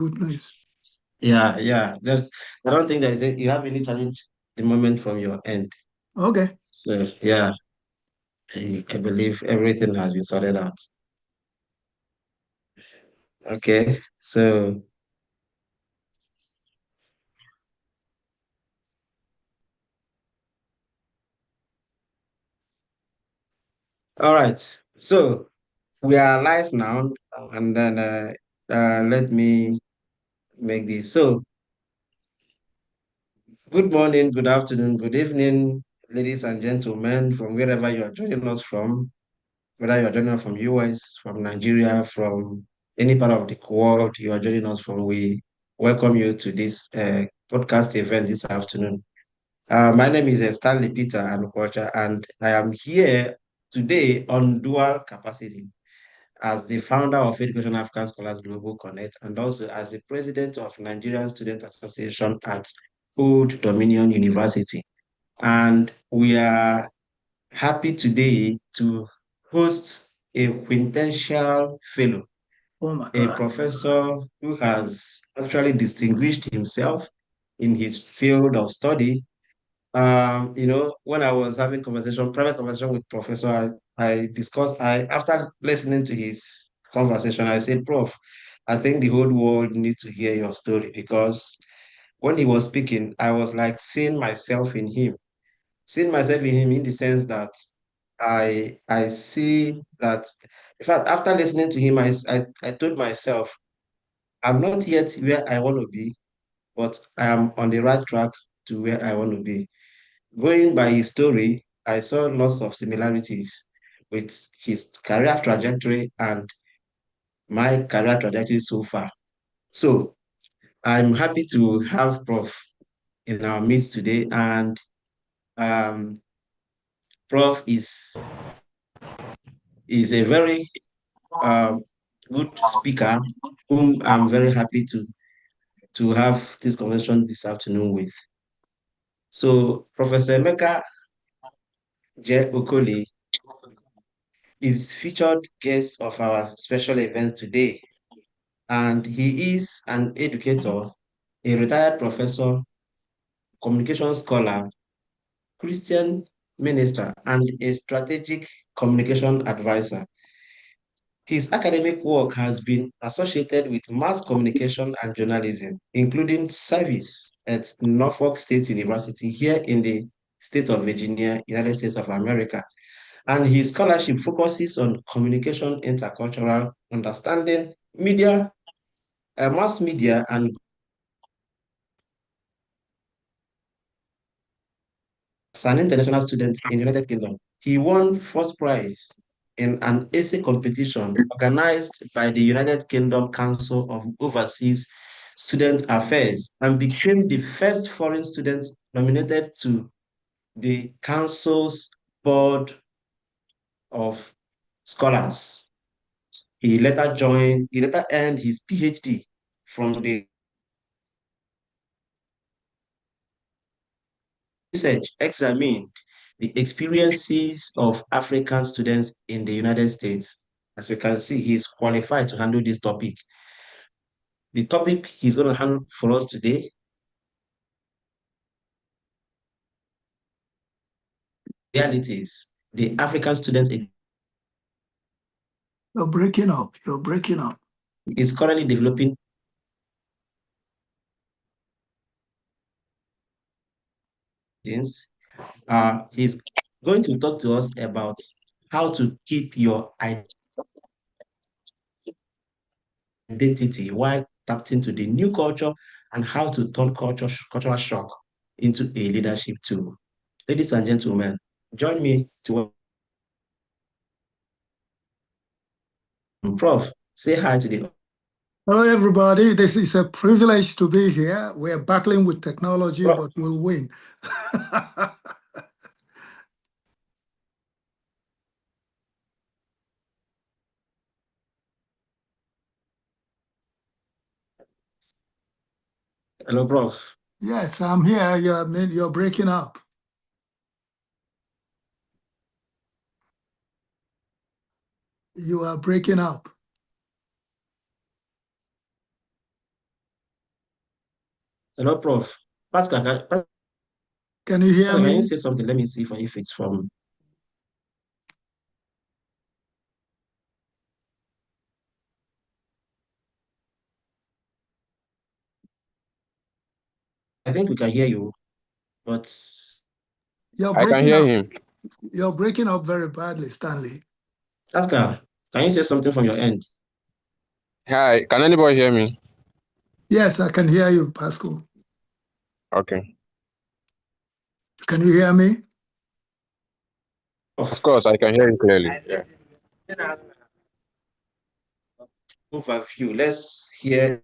Good news. Yeah, yeah. I don't think you have any challenge at the moment from your end. Okay. So yeah, I believe everything has been sorted out. Okay. So all right. So we are live now, and then let me make this. So good morning, good afternoon, good evening, ladies and gentlemen, from wherever you are joining us from, whether you are joining us from US, from Nigeria, from any part of the world you are joining us from, we welcome you to this podcast event this afternoon. My name is Stanley Peter Anukocha, and I am here today on dual capacity as the founder of Education African Scholars Global Connect and also as the president of Nigerian Student Association at Old Dominion University. And we are happy today to host a quintessential fellow, Oh my a God. professor who has actually distinguished himself in his field of study. When I was having private conversation with Professor, I discussed, after listening to his conversation, I said, Prof, I think the whole world needs to hear your story because when he was speaking, I was like seeing myself in him in the sense that I see that, in fact, after listening to him, I told myself, I'm not yet where I want to be, but I am on the right track to where I want to be. Going by his story, I saw lots of similarities with his career trajectory and my career trajectory so far. So I'm happy to have Prof in our midst today, and um, Prof is a very um, good speaker whom I'm very happy to have this conversation this afternoon with. So Professor Emeka J. Okoli is featured guest of our special event today, and he is an educator, a retired professor, communication scholar, Christian minister, and a strategic communication advisor. His academic work has been associated with mass communication and journalism, including service at Norfolk State University here in the state of Virginia, United States of America. And his scholarship focuses on communication, intercultural understanding, mass media, and as an international student in the United Kingdom. He won first prize in an essay competition organized by the United Kingdom Council of Overseas Student Affairs and became the first foreign student nominated to the Council's Board of Scholars. He later earned his PhD from the research examined the experiences of African students in the United States. As you can see, he's qualified to handle this topic. The topic he's going to handle for us today, realities, the African students You're breaking up. You're breaking up. is currently developing things. He's going to talk to us about how to keep your identity while adapting to the new culture and how to turn cultural shock into a leadership tool. Ladies and gentlemen, join me to Prof. Say hi to the Hello, everybody. This is a privilege to be here. We're battling with technology, Prof. but we'll win. Hello, Prof. Yes, I'm here. You're breaking up. You are breaking up. Hello, Prof. Pascal, Can you hear Can you me? say something? Let me see if it's from. I think we can hear you, but You're I can breaking hear up. him. You're breaking up very badly, Stanley. Pascal, can you say something from your end? Hi, can anybody hear me? Yes, I can hear you, Pascal. Okay. Can you hear me? Of Of course, I can hear you clearly. Yeah. overview, let's hear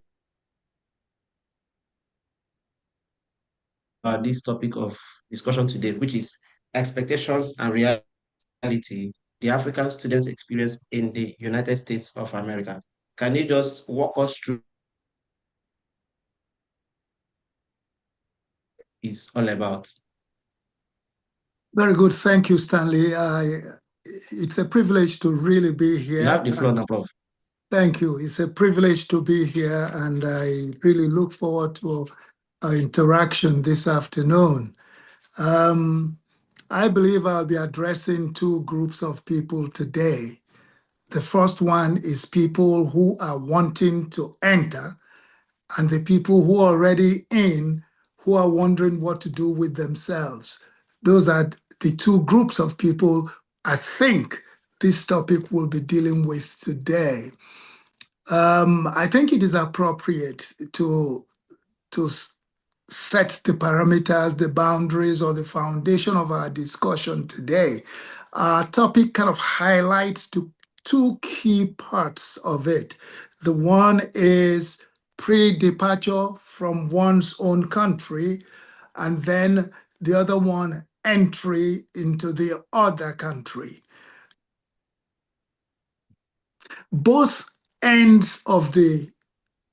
this topic of discussion today, which is expectations and reality, the African students' experience in the United States of America. Can you just walk us through what it's all about? Very good. Thank you, Stanley. It's a privilege to really be You here. have the floor now, Prof. Thank you. It's a privilege to be here, and I really look forward to our interaction this afternoon. Um, I believe I'll be addressing two groups of people today. The first one is people who are wanting to enter, and the people who are already in, who are wondering what to do with themselves. Those are the two groups of people I think this topic will be dealing with today. I think it is appropriate to set the parameters, the boundaries, or the foundation of our discussion today. Our topic kind of highlights two key parts of it. The one is pre-departure from one's own country, and then the other one, entry into the other country. Both ends of the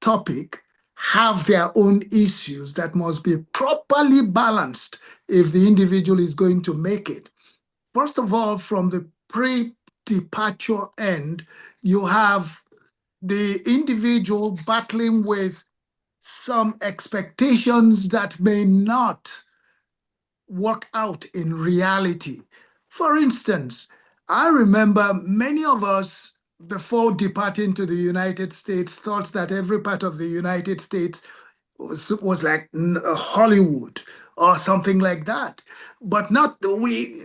topic have their own issues that must be properly balanced if the individual is going to make it. First of all, from the pre-departure end, you have the individual battling with some expectations that may not work out in reality. For instance, I remember many of us before departing to the United States thought that every part of the United States was like Hollywood or something like that. But not we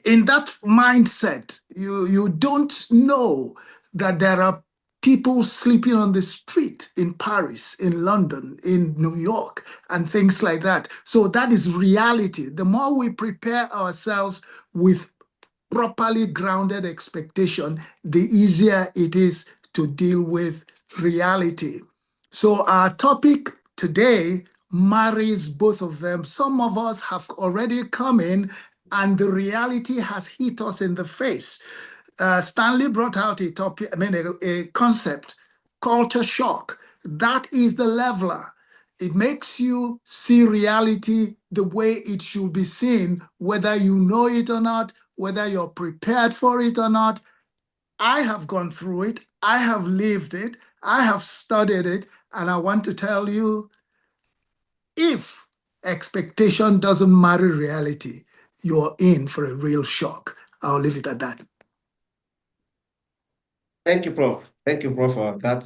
in that mindset, you don't know that there are people sleeping on the street in Paris, in London, in New York, and things like that. So that is reality. The more we prepare ourselves with properly grounded expectation, the easier it is to deal with reality. So our topic today marries both of them. Some of us have already come in and the reality has hit us in the face. Stanley brought out a topic, a concept, culture shock. That is the leveler. It makes you see reality the way it should be seen, whether you know it or not, whether you're prepared for it or not. I have gone through it. I have lived it. I have studied it. And I want to tell you, if expectation doesn't marry reality, you're in for a real shock. I'll leave it at that. Thank you, Prof. Thank you, Prof, for that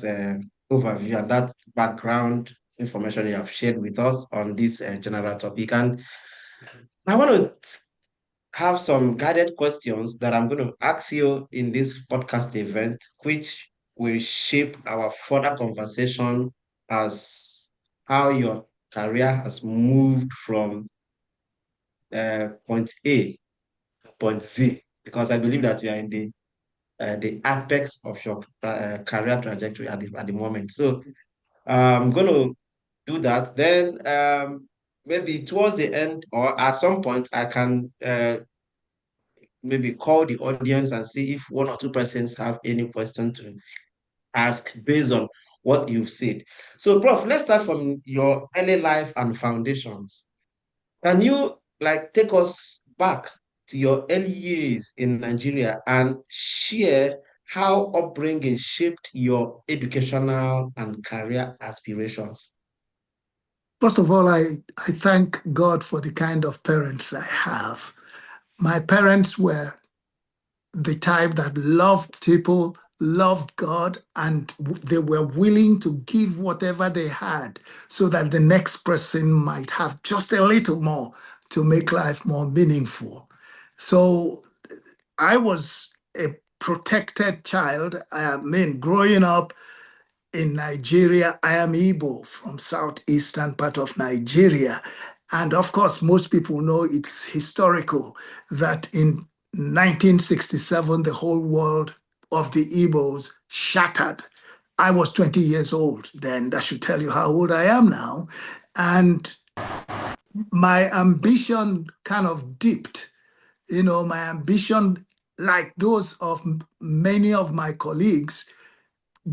overview and that background information you have shared with us on this general topic. And I want to have some guided questions that I'm going to ask you in this podcast event, which will shape our further conversation as how your career has moved from point A to point Z, because I believe that you are in the apex of your career trajectory at the moment. So I'm going to do that. Then maybe towards the end or at some point, I can maybe call the audience and see if one or two persons have any question to ask based on what you've said. So, Prof, let's start from your early life and foundations. Can you take us back to your early years in Nigeria and share how upbringing shaped your educational and career aspirations? First of all, I thank God for the kind of parents I have. My parents were the type that loved people, loved God, and they were willing to give whatever they had so that the next person might have just a little more to make life more meaningful. So I was a protected child. I mean, growing up in Nigeria, I am Igbo from southeastern part of Nigeria. And of course, most people know it's historical that in 1967, the whole world of the Igbos shattered. I was 20 years old then. That should tell you how old I am now. And my ambition kind of dipped. My ambition, like those of many of my colleagues,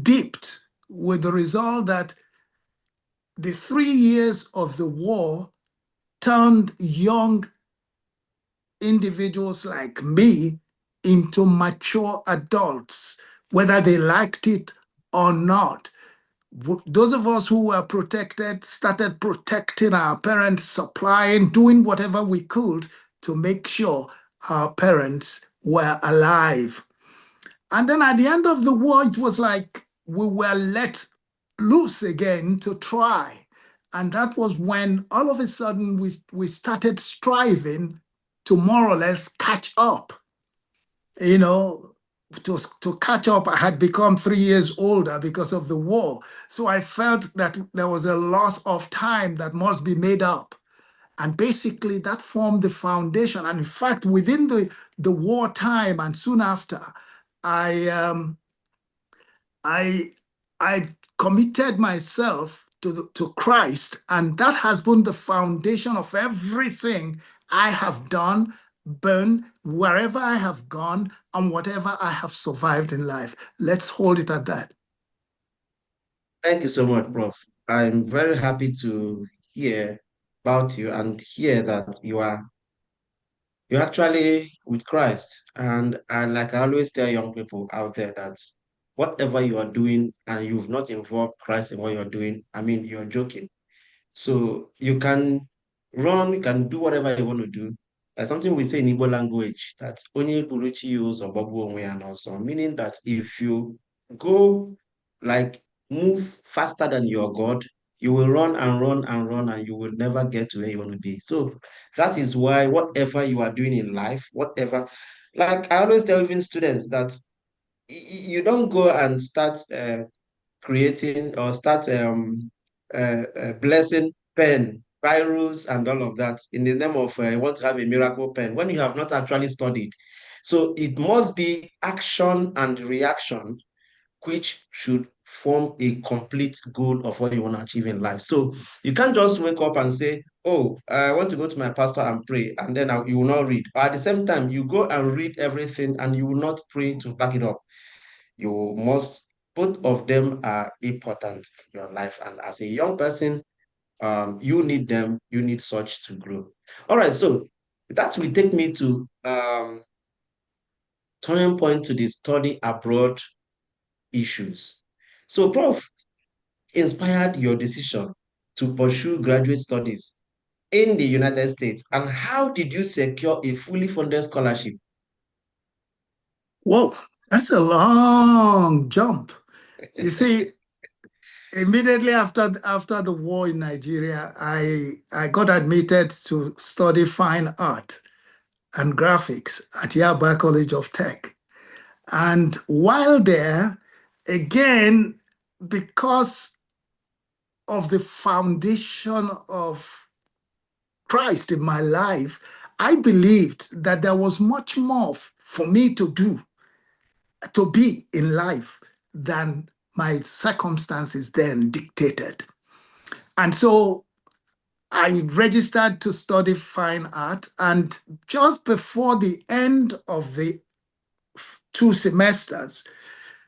dipped with the result that the 3 years of the war turned young individuals like me into mature adults, whether they liked it or not. Those of us who were protected started protecting our parents, supplying, doing whatever we could to make sure our parents were alive. And then at the end of the war, it was like we were let loose again to try. And that was when all of a sudden we started striving to more or less catch up. You know, to catch up, I had become 3 years older because of the war. So I felt that there was a loss of time that must be made up. And basically that formed the foundation. And in fact, within the wartime and soon after, I I I committed myself to Christ, and that has been the foundation of everything I have done, been wherever I have gone, and whatever I have survived in life. Let's hold it at that. Thank you so much, Prof. I'm very happy to hear about you and hear that you're actually with Christ. And like I always tell young people out there that whatever you are doing and you've not involved Christ in what you're doing, I mean, you're joking. So you can run, you can do whatever you want to do. That's something we say in Igbo language that only Buruchi use or Babu onwe and also, meaning that if you go like move faster than your God, you will run and run and run and you will never get to where you want to be. So that is why whatever you are doing in life, whatever, like I always tell even students that you don't go and start creating or start blessing pen, virus, and all of that in the name of you want to have a miracle pen when you have not actually studied. So it must be action and reaction which should form a complete goal of what you want to achieve in life. So you can't just wake up and say, oh, I want to go to my pastor and pray, and then you will not read. Or at the same time, you go and read everything and you will not pray to back it up. You must, both of them are important in your life. And as a young person, you need them, you need such to grow. All right, so that will take me to turning point to the study abroad issues. So, Prof, inspired your decision to pursue graduate studies in the United States, and how did you secure a fully funded scholarship? Whoa, that's a long jump. You see, immediately after the war in Nigeria, I got admitted to study fine art and graphics at Yaba College of Tech. And while there, again, because of the foundation of Christ in my life, I believed that there was much more for me to do, to be in life than my circumstances then dictated. And so I registered to study fine art. And just before the end of the 2 semesters,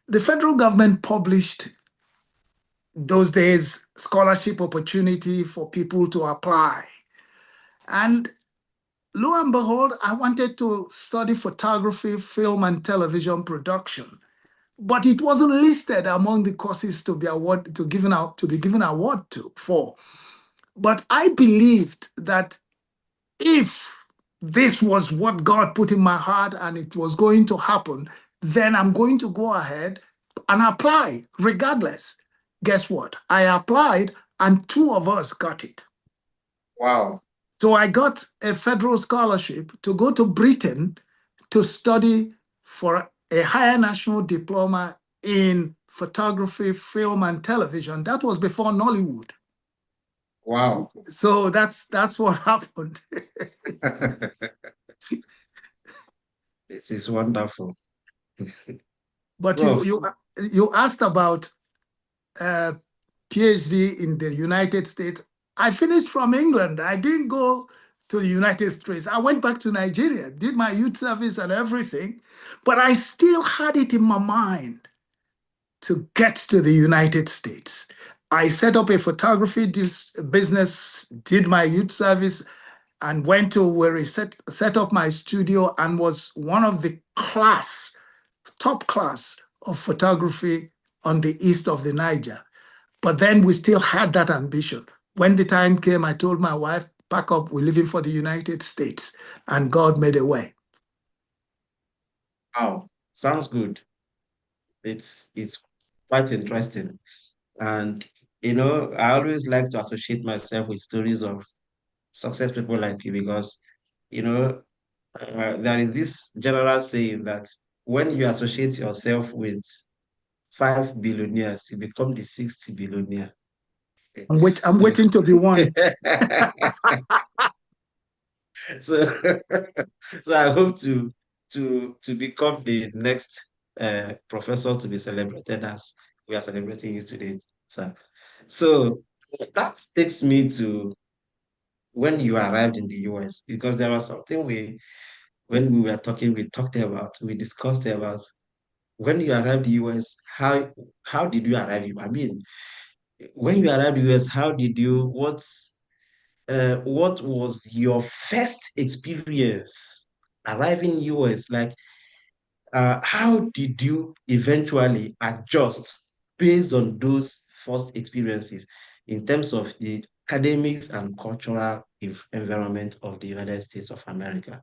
the federal government published those days scholarship opportunity for people to apply. And lo and behold, I wanted to study photography, film, and television production, but it wasn't listed among the courses to be given award to for. But I believed that if this was what God put in my heart and it was going to happen, then I'm going to go ahead and apply regardless. Guess what? I applied and two of us got it. Wow. So I got a federal scholarship to go to Britain to study for a higher national diploma in photography, film, and television. That was before Nollywood. Wow. So that's what happened. This is wonderful. But Prof. you asked about PhD in the United States. I finished from England. I didn't go to the United States. I went back to Nigeria, did my youth service and everything, but I still had it in my mind to get to the United States. I set up a photography business, did my youth service, and went to where he set up my studio and was one of the top class of photography on the east of the Niger. But then we still had that ambition. When the time came, I told my wife, pack up, we're leaving for the United States. And God made a way. Wow. Sounds good. It's quite interesting. And I always like to associate myself with stories of success people like you because, there is this general saying that when you associate yourself with 5 billionaires, you become the 60th billionaire. I'm So, waiting to be one. so, so I hope to become the next professor to be celebrated as we are celebrating you today, sir. So that takes me to when you arrived in the US, because there was something when we were talking, we discussed about when you arrived in the US, how did you arrive? I mean, when you arrived in the US, what was your first experience arriving in US? Like, how did you eventually adjust based on those first experiences in terms of the academics and cultural environment of the United States of America?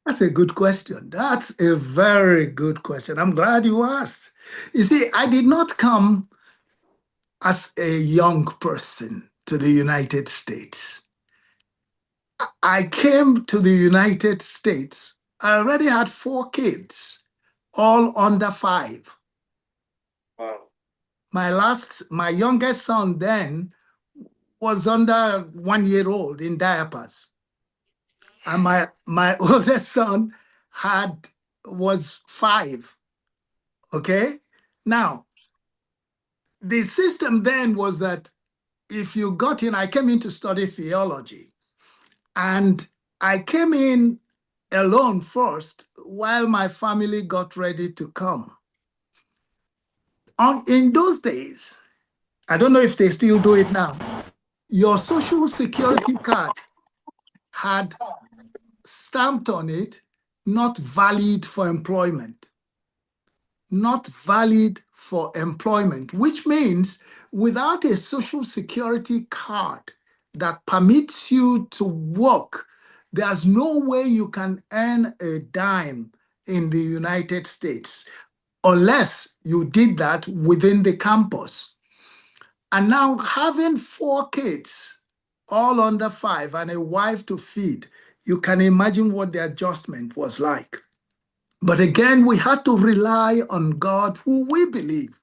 That's a good question. That's a very good question. I'm glad you asked. You see, I did not come as a young person to the United States. I came to the United States. I already had 4 kids, all under 5. Wow. My youngest son then was under 1 year old in diapers. And my oldest son was 5. Okay. Now, the system then was that if you got in, I came in to study theology. And I came in alone first while my family got ready to come. In those days, I don't know if they still do it now, your social security card had stamped on it, not valid for employment. Not valid for employment, which means without a social security card that permits you to work, there's no way you can earn a dime in the United States unless you did that within the campus. And now having 4 kids, all under 5, and a wife to feed, you can imagine what the adjustment was like. But again, we had to rely on God, who we believe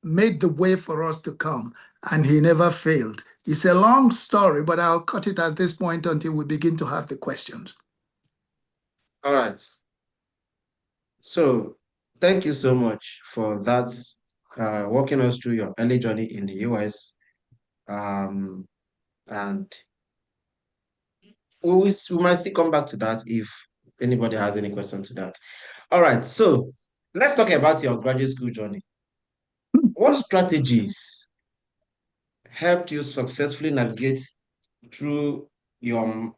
made the way for us to come, and he never failed. It's a long story, but I'll cut it at this point until we begin to have the questions. All right. So thank you so much for that, walking us through your early journey in the US. And we might still come back to that if anybody has any question to that. All right. So let's talk about your graduate school journey. What strategies helped you successfully navigate through your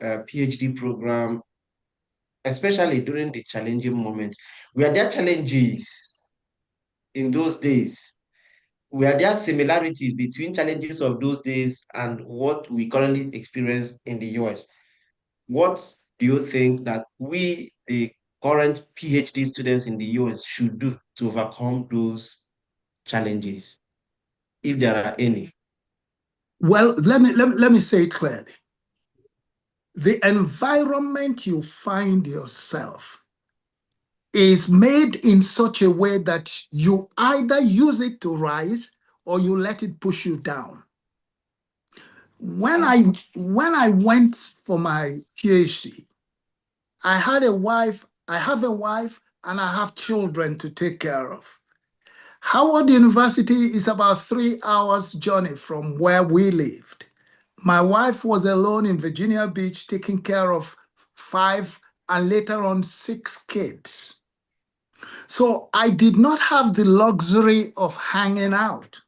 PhD program, especially during the challenging moments? Were there challenges in those days were there similarities between challenges of those days and what we currently experience in the US? What do you think that we, the current PhD students in the US, should do to overcome those challenges, if there are any? Well, let me say it clearly. The environment you find yourself is made in such a way that you either use it to rise or you let it push you down. When I went for my PhD, I have a wife, and I have children to take care of. Howard University is about 3 hours journey from where we lived. My wife was alone in Virginia Beach taking care of 5 and later on 6 kids. So I did not have the luxury of hanging out.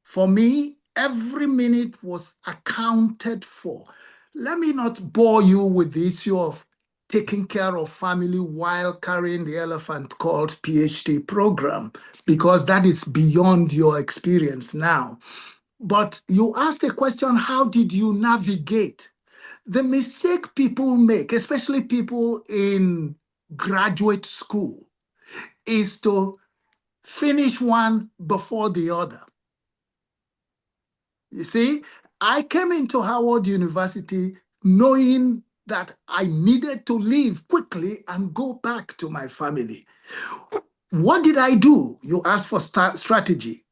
For me, every minute was accounted for. Let me not bore you with the issue of taking care of family while carrying the elephant called PhD program, because that is beyond your experience now. But you asked a question, how did you navigate? The mistake people make, especially people in graduate school, is to finish one before the other. You see, I came into Howard University knowing that I needed to leave quickly and go back to my family. What did I do? You asked for strategy.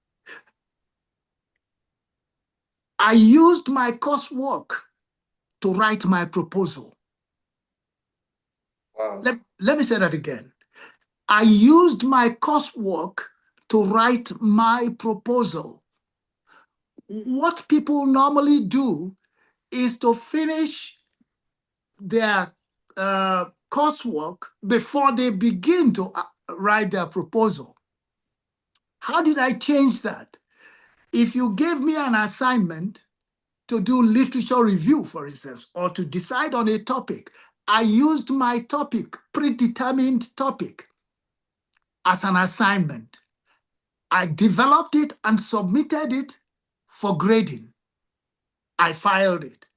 I used my coursework to write my proposal. Wow. Let me say that again. I used my coursework to write my proposal. What people normally do is to finish their coursework before they begin to write their proposal. How did I change that? If you gave me an assignment to do literature review, for instance, or to decide on a topic, I used my topic, predetermined topic, as an assignment. I developed it and submitted it for grading. I filed it.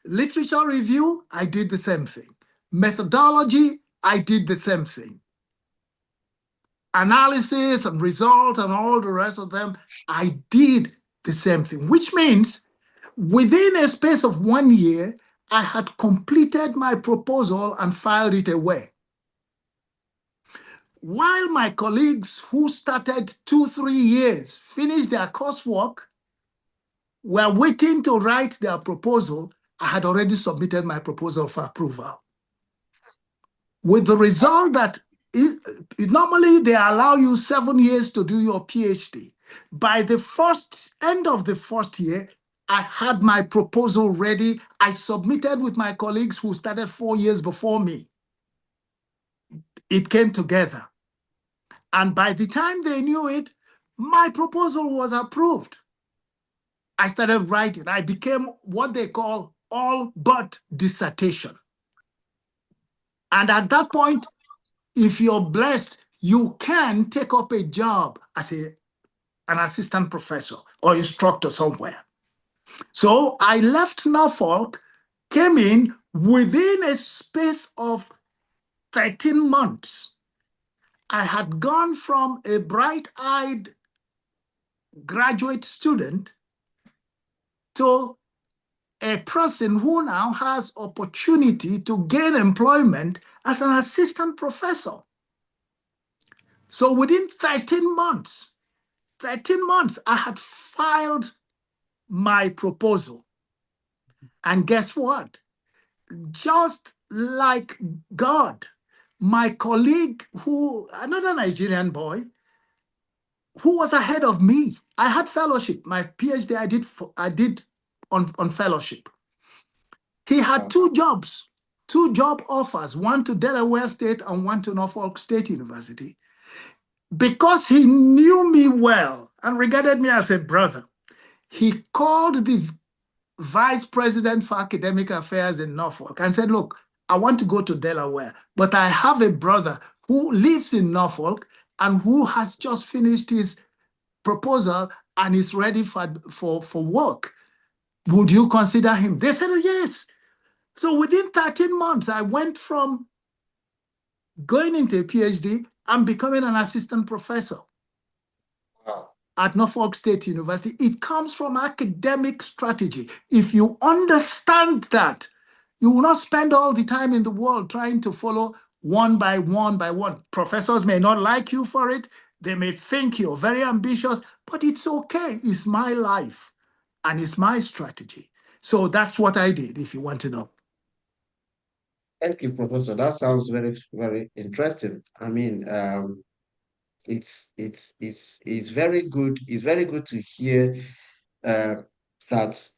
Literature review, I did the same thing. Methodology, I did the same thing. Analysis and result and all the rest of them, I did the same thing, which means within a space of 1 year, I had completed my proposal and filed it away. While my colleagues who started 2-3 years finished their coursework, were waiting to write their proposal, I had already submitted my proposal for approval. With the result that normally they allow you 7 years to do your PhD. By the end of the first year, I had my proposal ready. I submitted with my colleagues who started 4 years before me. It came together. And by the time they knew it, my proposal was approved. I started writing. I became what they call all but dissertation. And at that point, if you're blessed, you can take up a job as an assistant professor or instructor somewhere. So I left Norfolk, came in within a space of 13 months. I had gone from a bright-eyed graduate student to a person who now has opportunity to gain employment as an assistant professor. So within 13 months, I had filed my proposal. And guess what? Just like God, my colleague another Nigerian boy, who was ahead of me, I had fellowship. My PhD I did on fellowship. He had 2 jobs, 2 job offers, one to Delaware State and one to Norfolk State University. Because he knew me well and regarded me as a brother, he called the vice president for academic affairs in Norfolk and said, look, I want to go to Delaware, but I have a brother who lives in Norfolk and who has just finished his proposal and is ready for work. Would you consider him? They said, yes. So within 13 months, I went from going into a PhD and becoming an assistant professor. Wow. At Norfolk State University. It comes from academic strategy. If you understand that, you will not spend all the time in the world trying to follow one by one by one. Professors may not like you for it. They may think you're very ambitious, but it's okay. It's my life and it's my strategy. So that's what I did, if you want to know. Thank you, Professor. That sounds very, very interesting. I mean, it's very good. It's very good to hear uh, that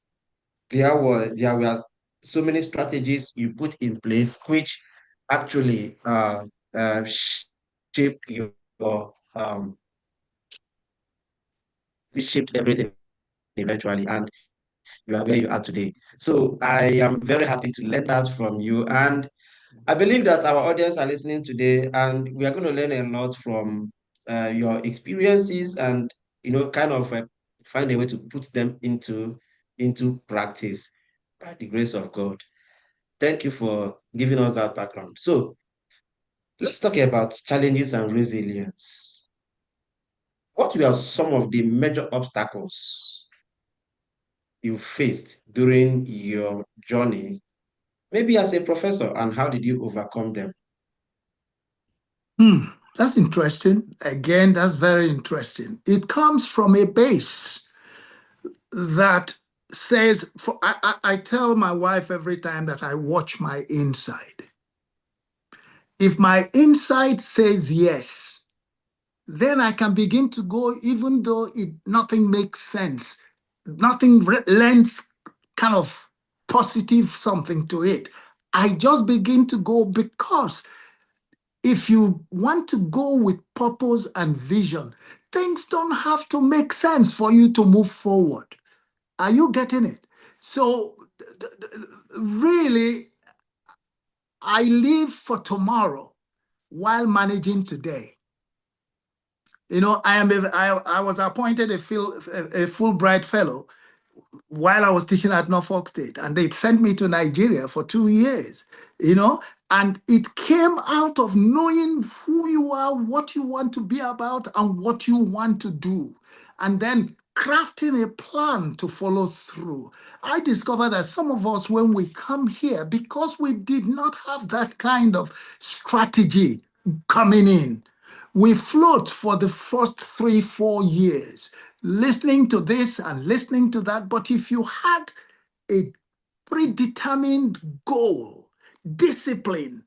there were so many strategies you put in place, which actually shaped your which shaped everything eventually, and you are where you are today. So I am very happy to learn that from you, and I believe that our audience are listening today, and we are going to learn a lot from your experiences, and kind of find a way to put them into practice by the grace of God. Thank you for giving us that background. So let's talk about challenges and resilience. What were some of the major obstacles you faced during your journey, maybe as a professor, and how did you overcome them? That's interesting. Again, that's very interesting. It comes from a base that says, I tell my wife every time that I watch my inside. If my inside says yes, then I can begin to go, even though nothing makes sense, nothing lends kind of positive something to it. I just begin to go, because if you want to go with purpose and vision, things don't have to make sense for you to move forward. Are you getting it? So really, I live for tomorrow while managing today. I was appointed a Fulbright fellow while I was teaching at Norfolk State, and they sent me to Nigeria for 2 years, and it came out of knowing who you are, what you want to be about, and what you want to do, and then crafting a plan to follow through. I discovered that some of us, when we come here, because we did not have that kind of strategy coming in, we float for the first 3-4 years, listening to this and listening to that. But if you had a predetermined goal, discipline,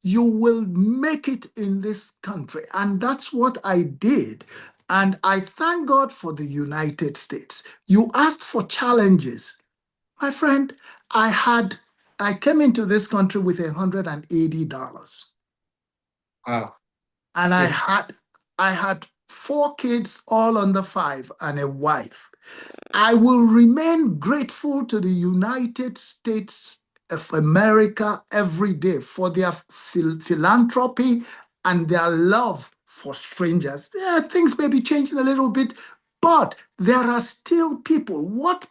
you will make it in this country. And that's what I did. And I thank God for the United States. You asked for challenges. My friend, I came into this country with $180. Wow. And I had 4 kids, all under 5, and a wife. I will remain grateful to the United States of America every day for their philanthropy and their love for strangers. Yeah, things may be changing a little bit, but there are still people. What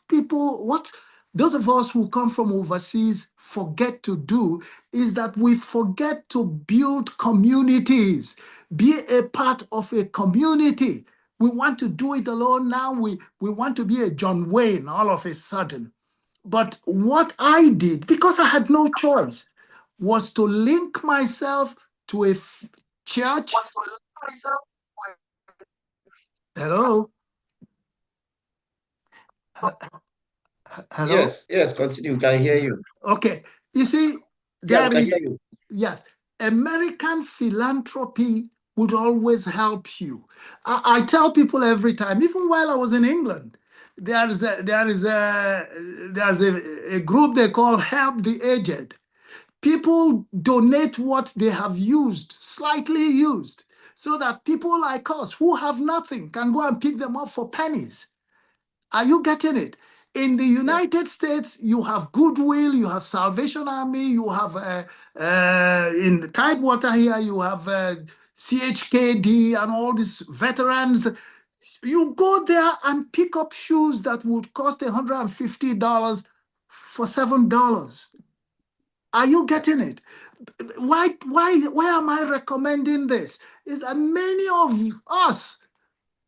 those of us who come from overseas forget to do is that we forget to build communities, be a part of a community. We want to do it alone now. We want to be a John Wayne all of a sudden. But what I did, because I had no choice, was to link myself to a church. Hello? Hello? Yes, continue. We can hear you. Okay. You see, Yeah, we there can hear is, you. yes, American philanthropy would always help you. I tell people every time, even while I was in England, there's a group they call Help the Aged. People donate what they have used, slightly used, so that people like us who have nothing can go and pick them up for pennies. Are you getting it? In the United States, you have Goodwill, you have Salvation Army, you have, in the Tidewater here, you have CHKD and all these veterans. You go there and pick up shoes that would cost $150 for $7. Are you getting it? Why am I recommending this? Is that many of us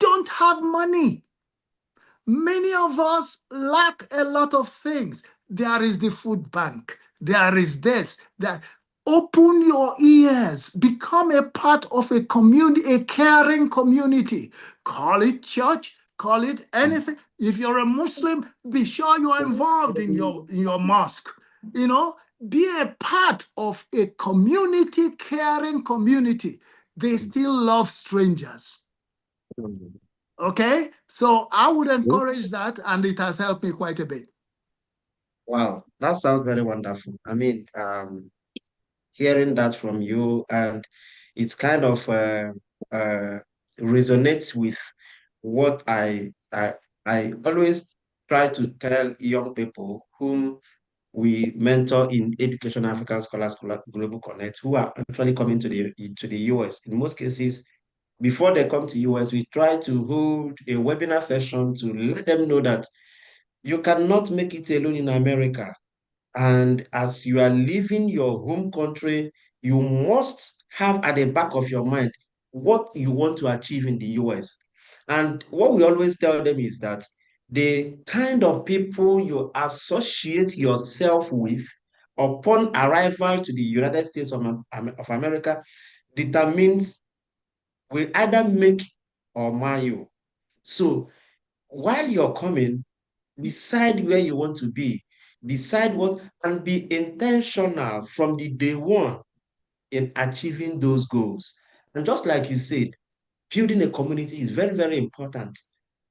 don't have money. Many of us lack a lot of things. There is the food bank. There is this, that. Open your ears. Become a part of a community, a caring community. Call it church, call it anything. If you're a Muslim, be sure you're involved in your mosque. You know, be a part of a community, caring community. They still love strangers. Okay, so I would encourage that, and it has helped me quite a bit. Wow, that sounds very wonderful. I mean, hearing that from you, and it's kind of uh, resonates with what I always try to tell young people whom we mentor in Education African Scholars Global Connect, who are actually coming to the US. In most cases, before they come to US, we try to hold a webinar session to let them know that you cannot make it alone in America. And as you are leaving your home country, you must have at the back of your mind what you want to achieve in the US. And what we always tell them is that the kind of people you associate yourself with upon arrival to the United States of America determines, will either make or mar you. So while you're coming, decide where you want to be, decide what, and be intentional from the day one in achieving those goals. And just like you said, building a community is very, very important.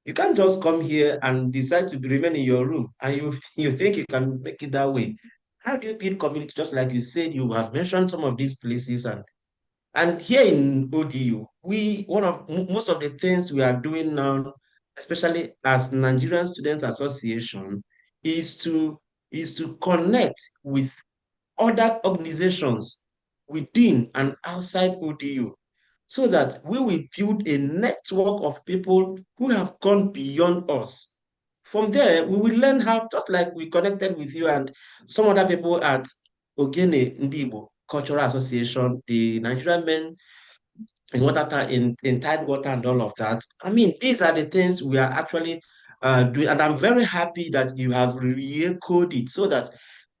You can't just come here and decide to remain in your room and you think you can make it that way. How do you build community? Just like you said, you have mentioned some of these places, and here in ODU, most of the things we are doing now, especially as Nigerian Students Association, is to connect with other organizations within and outside ODU, so that we will build a network of people who have gone beyond us. From there, we will learn how, just like we connected with you and some other people at Ogene Ndibo Cultural Association, the Nigerian Men in Tidewater and all of that. I mean, these are the things we are actually doing, and I'm very happy that you have re-echoed it so that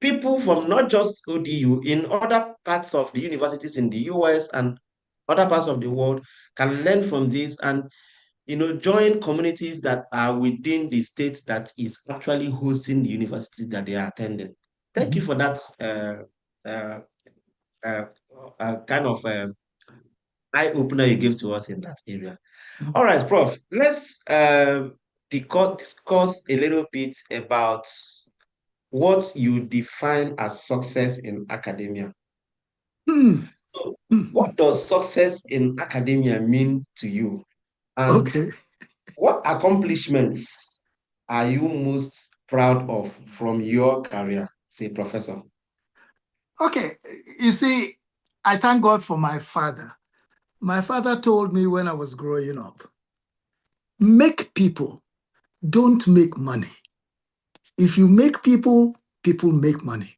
people from not just ODU in other parts of the universities in the US and other parts of the world can learn from this and join communities that are within the state that is actually hosting the university that they are attending. Thank you for that uh, uh, kind of eye-opener you gave to us in that area. All right, Prof, let's discuss a little bit about what you define as success in academia. Hmm. So, what does success in academia mean to you? And Okay. what accomplishments are you most proud of from your career, say, professor? Okay. You see, I thank God for my father. My father told me when I was growing up, make people, don't make money. If you make people, people make money.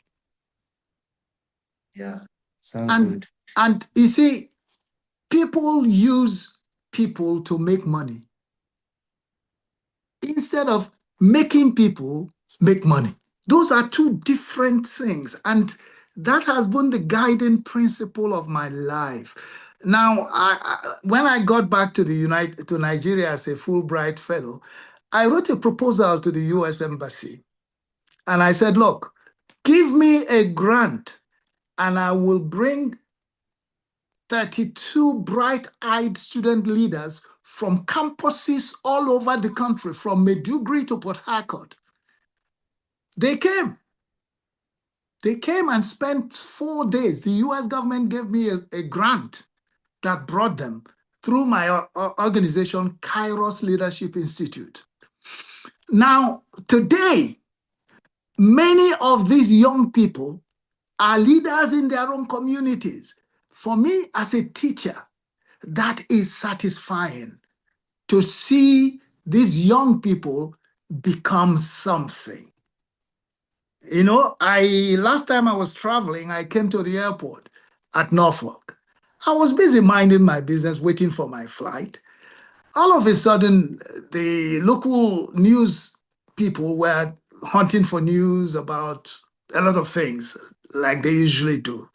Yeah, sounds And good. and you see, people use people to make money instead of making people make money. Those are two different things. And that has been the guiding principle of my life. Now, when I got back to Nigeria as a Fulbright fellow, I wrote a proposal to the US Embassy. And I said, look, give me a grant and I will bring 32 bright-eyed student leaders from campuses all over the country, from Maiduguri to Port Harcourt. They came. They came and spent 4 days. The US government gave me a grant that brought them through my organization, Kairos Leadership Institute. Now, today, many of these young people are leaders in their own communities. For me, as a teacher, that is satisfying. to see these young people become something. You know, last time I was traveling, I came to the airport at Norfolk. I was busy minding my business, waiting for my flight. All of a sudden, the local news people were hunting for news about a lot of things, like they usually do.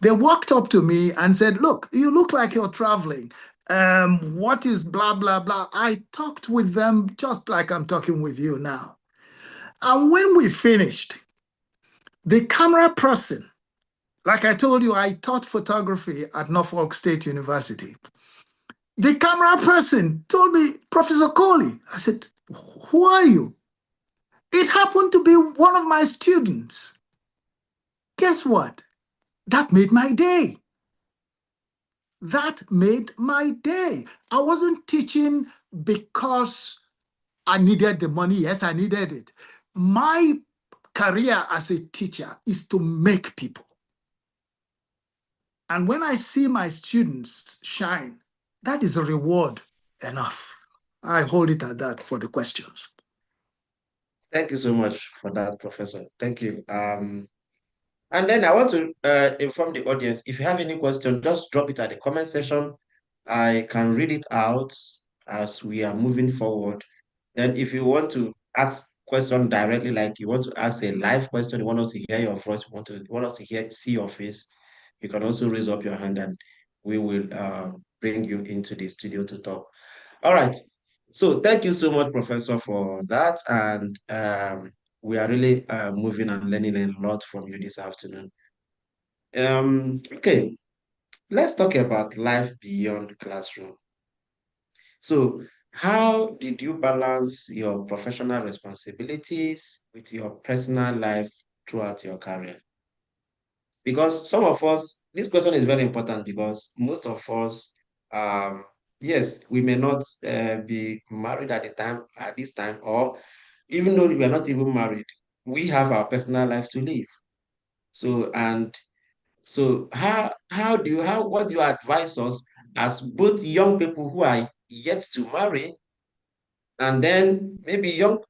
They walked up to me and said, "Look, you look like you're traveling. What is blah, blah, blah?" I talked with them just like I'm talking with you now. And when we finished, the camera person, like I told you, I taught photography at Norfolk State University. The camera person told me, "Professor Okoli." I said, "Who are you?" It happened to be one of my students. Guess what? That made my day. That made my day. I wasn't teaching because I needed the money. Yes, I needed it. My career as a teacher is to make people. And when I see my students shine, that is a reward enough. I hold it at that for the questions. Thank you so much for that, Professor. Thank you. And then I want to inform the audience, if you have any question, just drop it at the comment section. I can read it out as we are moving forward. Then if you want to ask question directly, like you want to ask a live question, you want us to hear your voice, you want us to see your face, you can also raise up your hand and we will bring you into the studio to talk. All right. So thank you so much, Professor, for that. And we are really moving and learning a lot from you this afternoon. Okay, let's talk about life beyond classroom. So how did you balance your professional responsibilities with your personal life throughout your career? Because some of us, this question is very important because most of us, um, yes, we may not be married at this time, or even though we are not even married, we have our personal life to live. So, and so what do you advise us as both young people who are yet to marry, and then maybe young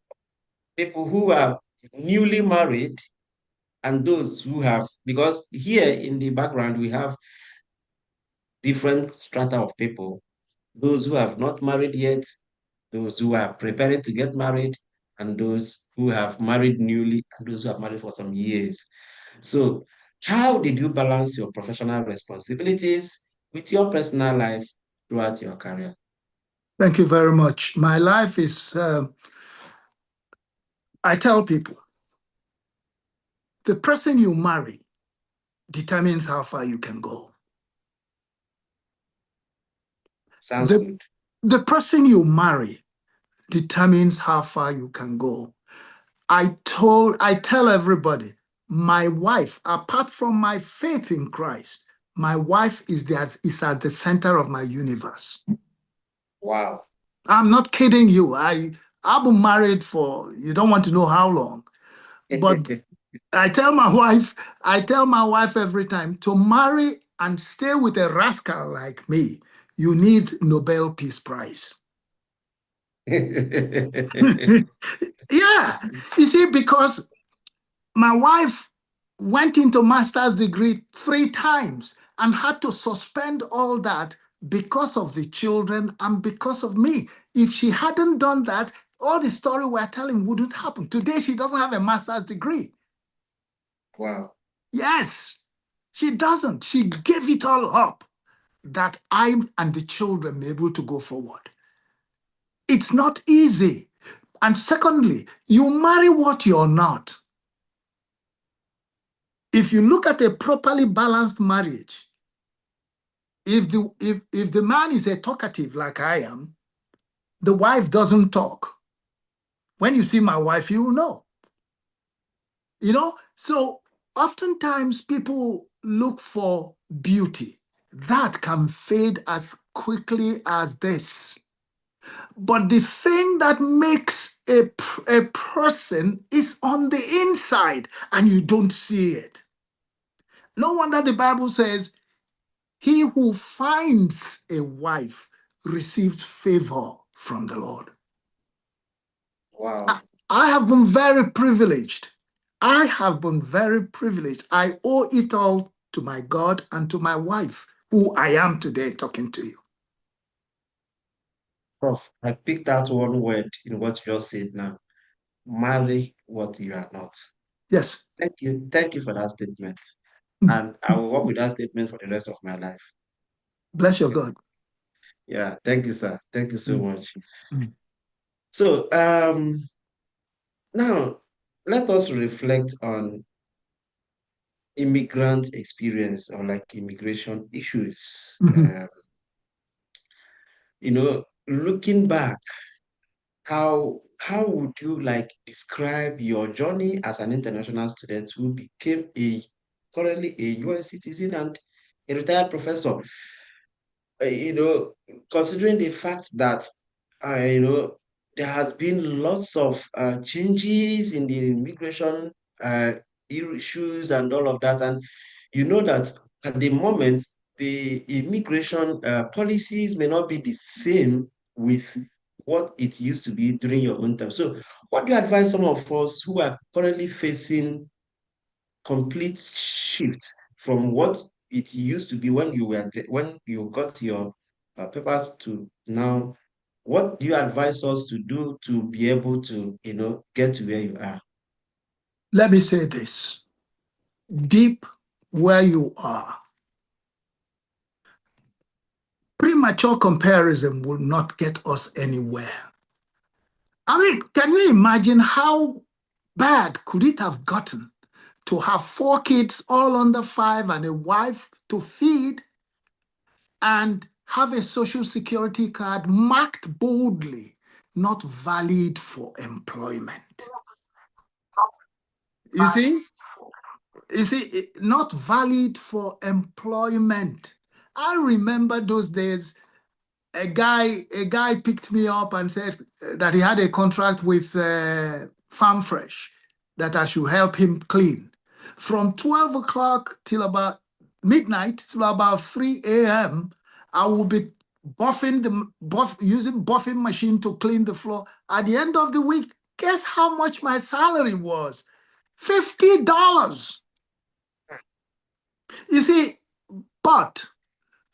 people who are newly married, and those who have, because here in the background we have different strata of people, those who have not married yet, those who are preparing to get married, and those who have married newly, and those who have married for some years. So how did you balance your professional responsibilities with your personal life throughout your career? Thank you very much. My life is, I tell people, the person you marry determines how far you can go. Sounds good. The person you marry determines how far you can go. I tell everybody, my wife, apart from my faith in Christ, my wife is at the center of my universe. Wow. I'm not kidding you. I've been married for, you don't want to know how long. But I tell my wife every time, to marry and stay with a rascal like me, you need Nobel Peace Prize. Yeah, you see, because my wife went into master's degree 3 times and had to suspend all that because of the children and because of me. If she hadn't done that, all the story we're telling wouldn't happen. Today, she doesn't have a master's degree. Wow. Yes, she doesn't. She gave it all up that I and the children be able to go forward. It's not easy. And secondly, you marry what you're not. If you look at a properly balanced marriage, if the man is a talkative like I am, the wife doesn't talk. When you see my wife, you will know. You know, so oftentimes people look for beauty. That can fade as quickly as this. But the thing that makes a person is on the inside, and you don't see it. No wonder the Bible says, he who finds a wife receives favor from the Lord. Wow. I have been very privileged. I have been very privileged. I owe it all to my God and to my wife, who I am today talking to you. Prof, I picked out one word in what you just said now. Marry what you are not. Yes. Thank you. Thank you for that statement. Mm. And I will work with that statement for the rest of my life. Bless your God. Yeah, thank you, sir. Thank you so Mm. much. Mm. So now let us reflect on immigrant experience or like immigration issues. Mhm. Looking back, how would you like describe your journey as an international student who became currently a US citizen and a retired professor? uh, you know, Considering the fact that, there has been lots of changes in the immigration uh, issues and all of that, and you know that at the moment the immigration policies may not be the same with what it used to be during your own time. So, what do you advise some of us who are currently facing complete shift from what it used to be when when you got your papers to now? What do you advise us to do to be able to, get to where you are? Let me say this. Deep where you are, premature comparison will not get us anywhere. I mean, can you imagine how bad could it have gotten to have 4 kids, all under 5, and a wife to feed, and have a social security card marked boldly, not valid for employment? You see? Not valid for employment. I remember those days. A guy picked me up and said that he had a contract with Farm Fresh, that I should help him clean. From 12 o'clock till about midnight, till about 3 a.m., I will be using buffing machine to clean the floor. At the end of the week, guess how much my salary was? $50. You see, but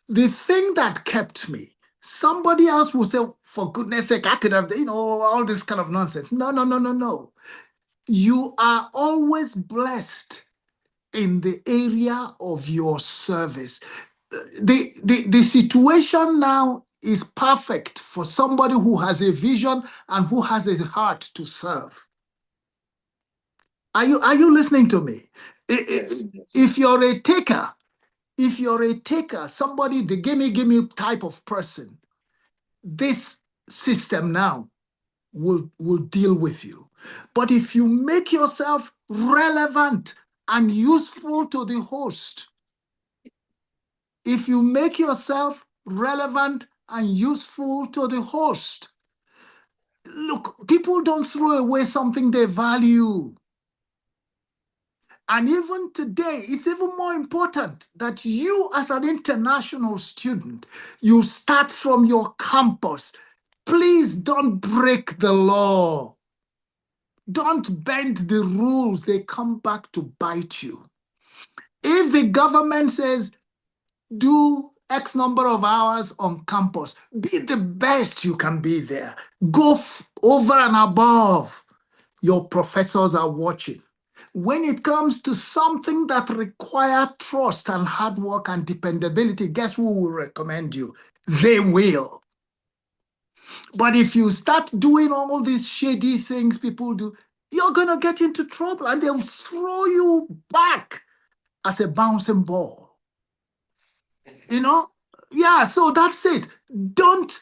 the thing that kept me, somebody else will say, for goodness sake, I could have, all this kind of nonsense. No, no, no, no, no. You are always blessed in the area of your service. The situation now is perfect for somebody who has a vision and who has a heart to serve. Are you listening to me? Yes, yes. If you're a taker, somebody, the gimme type of person, this system now will deal with you. But if you make yourself relevant and useful to the host, if you make yourself relevant and useful to the host, look, people don't throw away something they value. And even today, it's even more important that you, as an international student, you start from your campus. Please don't break the law. Don't bend the rules. They come back to bite you. If the government says, do X number of hours on campus, be the best you can be there. Go over and above. Your professors are watching. When it comes to something that requires trust and hard work and dependability, guess who will recommend you? They will. But if you start doing all these shady things people do, you're going to get into trouble and they'll throw you back as a bouncing ball. You know? Yeah, so that's it. Don't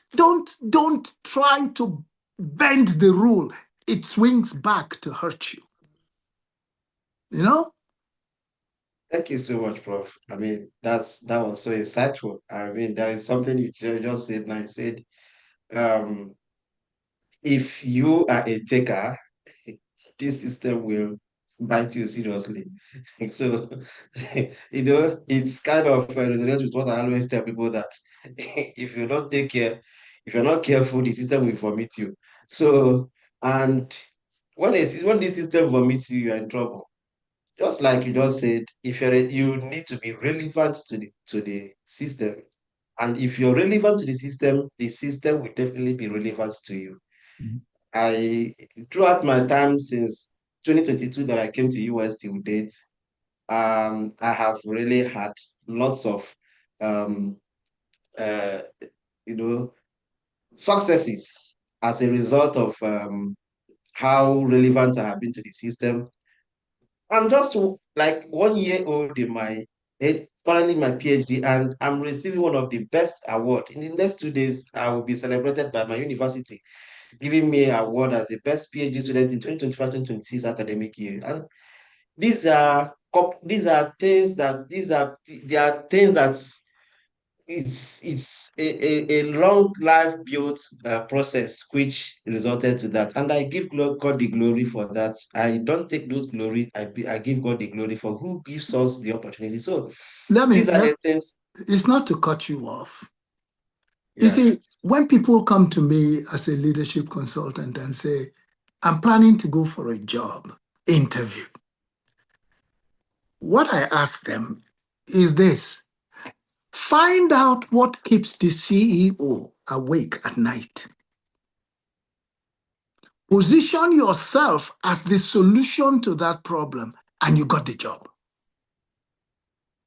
try to bend the rule. It swings back to hurt you. You know? Thank you so much, Prof. I mean, that was so insightful. I mean, there is something you just said now. You said, um, if you are a taker, this system will bite you seriously. So, it's kind of resonates with what I always tell people that if you don't take care, If you're not careful, the system will vomit you. So, and when the system vomits you, you're in trouble. Just like you just said, if you need to be relevant to the system. And if you're relevant to the system will definitely be relevant to you. Mhm. Throughout my time since 2022 that I came to US till date, I have really had lots of, um, uh, you know, successes as a result of how relevant I have been to the system. I'm just like 1 year old in my currently my PhD, and I'm receiving one of the best award. In the next 2 days, I will be celebrated by my university, giving me an award as the best PhD student in 2025-2026 academic year. And these are things that it's a long life built process which resulted to that, and I give God the glory for that. I don't take those glory. I give God the glory for who gives us the opportunity. So Let me, these are let, the things. it's not to cut you off. You Yeah. see, when people come to me as a leadership consultant and say, I'm planning to go for a job interview, what I ask them is this: find out what keeps the CEO awake at night. Position yourself as the solution to that problem, and you got the job.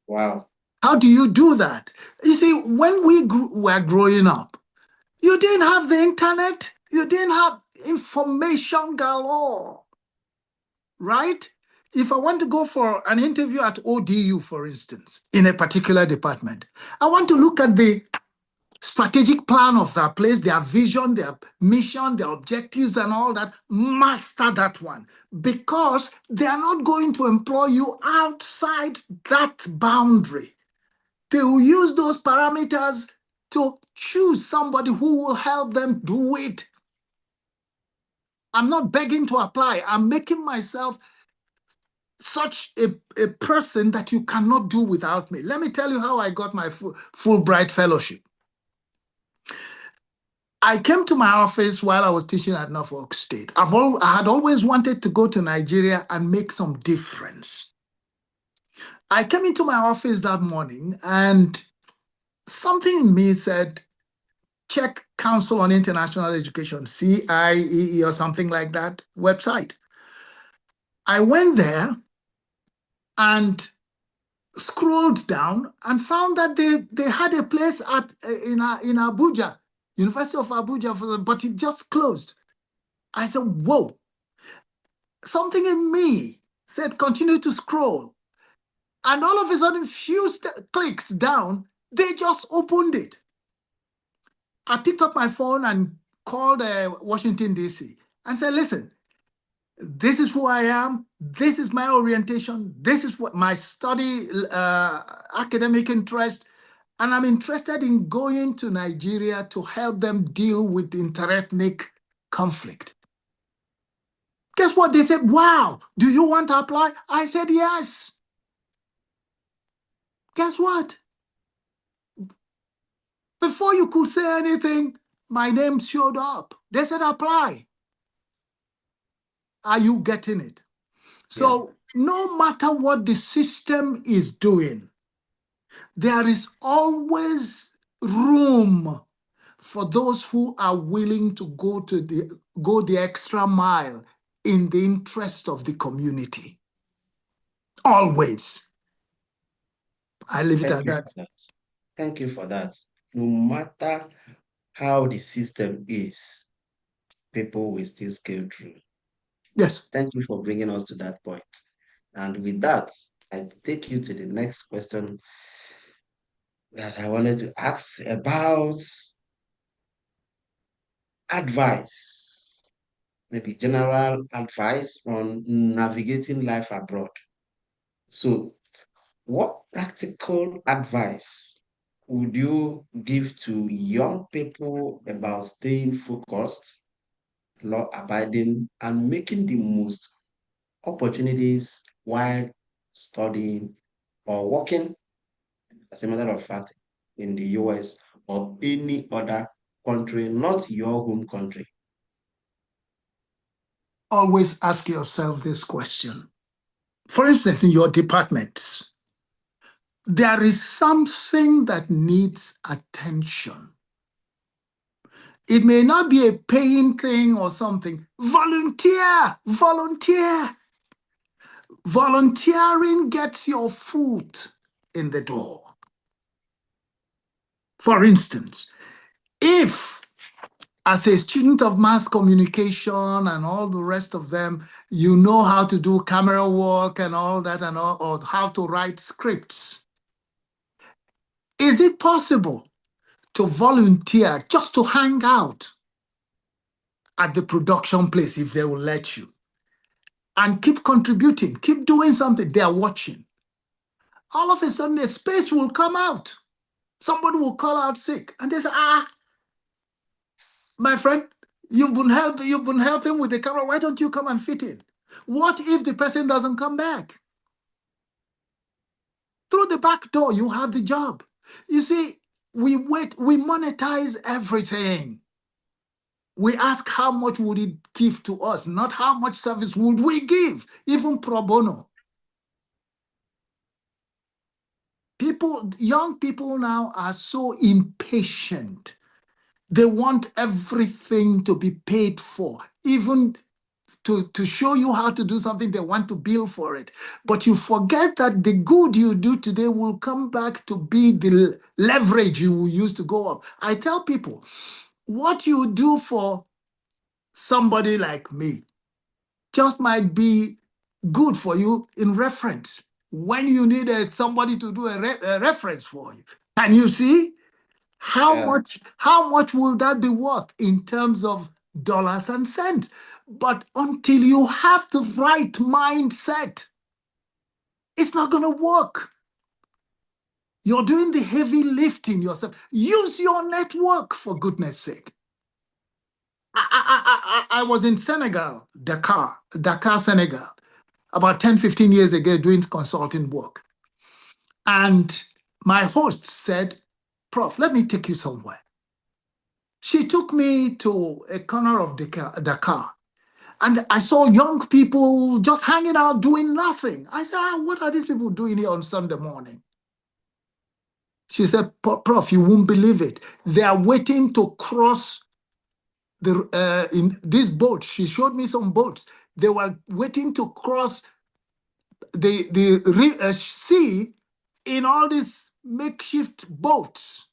Wow. How do you do that? You see, when we were growing up, you didn't have the internet, you didn't have information galore, right? If I want to go for an interview at ODU, for instance, in a particular department, I want to look at the strategic plan of that place, their vision, their mission, their objectives, and all that. Master that one, because they are not going to employ you outside that boundary. They will use those parameters to choose somebody who will help them do it. I'm not begging to apply. I'm making myself such a person that you cannot do without me. Let me tell you how I got my Fulbright fellowship. I came to my office while I was teaching at Norfolk State. I had always wanted to go to Nigeria and make some difference. I came into my office that morning and something in me said, check Council on International Education, CIEE or something like that website. I went there and scrolled down and found that they had a place in Abuja, University of Abuja, but it just closed. I said, whoa. Something in me said, continue to scroll. And all of a sudden, few clicks down, they just opened it. I picked up my phone and called Washington, D.C. and said, listen, this is who I am. This is my orientation. This is what my study, academic interest. And I'm interested in going to Nigeria to help them deal with interethnic conflict. Guess what? They said, wow, do you want to apply? I said, yes. Guess what? Before you could say anything, my name showed up. They said, apply. Are you getting it? So no matter what the system is doing, there is always room for those who are willing to go the extra mile in the interest of the community. Always. I leave it Thank at you that. for that. Thank you for that. No matter how the system is, people will still scale through. Yes. Thank you for bringing us to that point. And with that, I take you to the next question that I wanted to ask about advice, maybe general advice on navigating life abroad. So, what practical advice would you give to young people about staying focused, law abiding, and making the most opportunities while studying or working, as a matter of fact, in the US or any other country, not your home country? Always ask yourself this question. For instance, in your departments, there is something that needs attention. It may not be a paying thing or something. Volunteer, volunteer. Volunteering gets your foot in the door. For instance, if as a student of mass communication and all the rest of them, you know how to do camera work and all that, and all, or how to write scripts, is it possible to volunteer just to hang out at the production place if they will let you? And keep contributing, keep doing something. They are watching. All of a sudden, a space will come out. Somebody will call out sick, and they say, my friend, you've been helping with the camera. Why don't you come and fit in? What if the person doesn't come back? Through the back door, you have the job. You see, we monetize everything. We ask how much would it give to us, not how much service would we give, even pro bono. Young people now are so impatient. They want everything to be paid for, even to show you how to do something, they want to bill for it. But you forget that the good you do today will come back to be the leverage you will use to go up. I tell people, what you do for somebody like me just might be good for you in reference when you need somebody to do a reference for you. Can you see how much will that be worth in terms of dollars and cents? But until you have the right mindset, it's not going to work. You're doing the heavy lifting yourself. Use your network, for goodness sake. I was in Senegal, Dakar, Senegal, about 10, 15 years ago doing consulting work. And my host said, Prof, let me take you somewhere. She took me to a corner of Dakar, and I saw young people just hanging out doing nothing. I said, what are these people doing here on Sunday morning? She said, Prof, you won't believe it. They are waiting to cross in this boat. She showed me some boats. They were waiting to cross the sea in all these makeshift boats.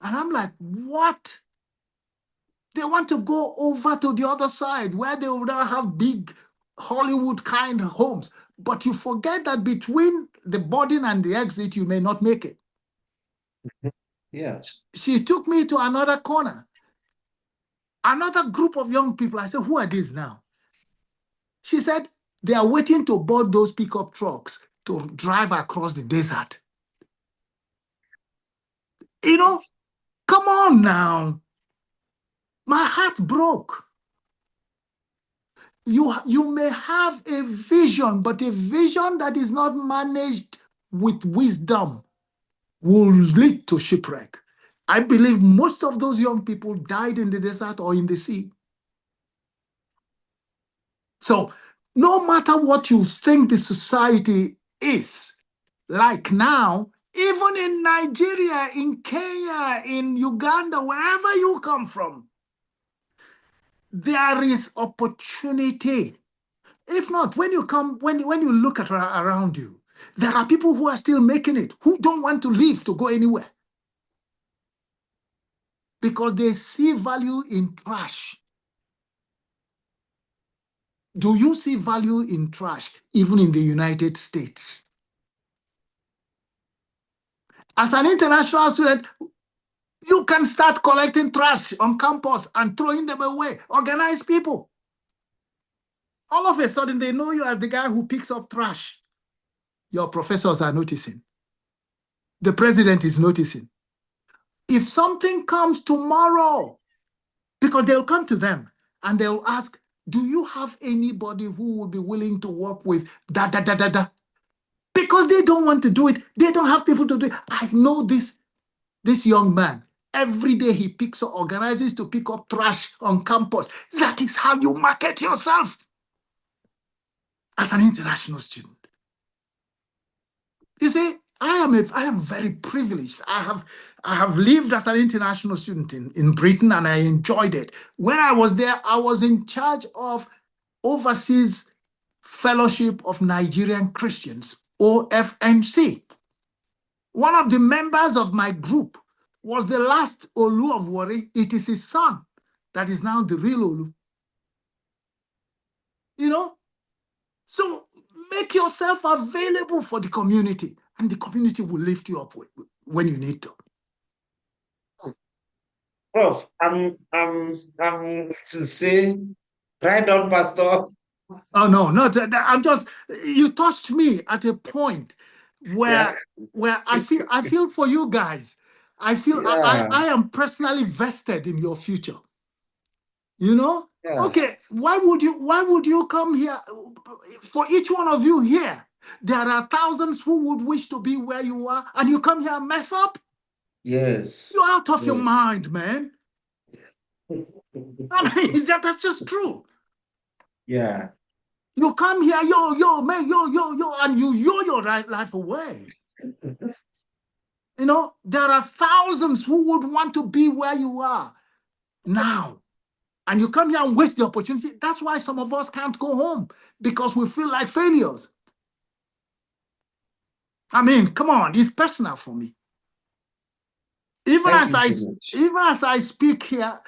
And I'm like, what? They want to go over to the other side where they would have big Hollywood kind of homes. But you forget that between the boarding and the exit, you may not make it. Yeah. She took me to another corner. Another group of young people. I said, who are these now? She said, they are waiting to board those pickup trucks to drive across the desert. You know, come on now. My heart broke. You may have a vision, but a vision that is not managed with wisdom will lead to shipwreck. I believe most of those young people died in the desert or in the sea. So no matter what you think the society is like now, even in Nigeria, in Kenya, in Uganda, wherever you come from, there is opportunity. If not, when you look at around you, there are people who are still making it, who don't want to leave to go anywhere because they see value in trash. Do you see value in trash, even in the United States? As an international student, you can start collecting trash on campus and throwing them away. Organize people. All of a sudden, they know you as the guy who picks up trash. Your professors are noticing. The president is noticing. If something comes tomorrow, because they'll come to them and they'll ask, do you have anybody who will be willing to work with da? Because they don't want to do it. They don't have people to do it. I know this young man. Every day he organizes to pick up trash on campus. That is how you market yourself as an international student. You see, I am very privileged. I have lived as an international student in Britain, and I enjoyed it. When I was there, I was in charge of Overseas Fellowship of Nigerian Christians, OFNC. One of the members of my group was the last Olu of Warri. It is his son that is now the real Olu. You know? So make yourself available for the community, and the community will lift you up when you need to. Prof, I'm to say, right on, Pastor. Oh no, I'm just, you touched me at a point where I feel for you guys. I feel I am personally vested in your future. You know? Yeah. Okay, why would you come here? For each one of you here, there are thousands who would wish to be where you are, and you come here and mess up? Yes. You're out of your mind, man. I mean, that's just true. Yeah. You come here, yo, man, yo, and you your life away. You know, there are thousands who would want to be where you are now. And you come here and waste the opportunity. That's why some of us can't go home, because we feel like failures. I mean, come on, it's personal for me. Even as I speak here,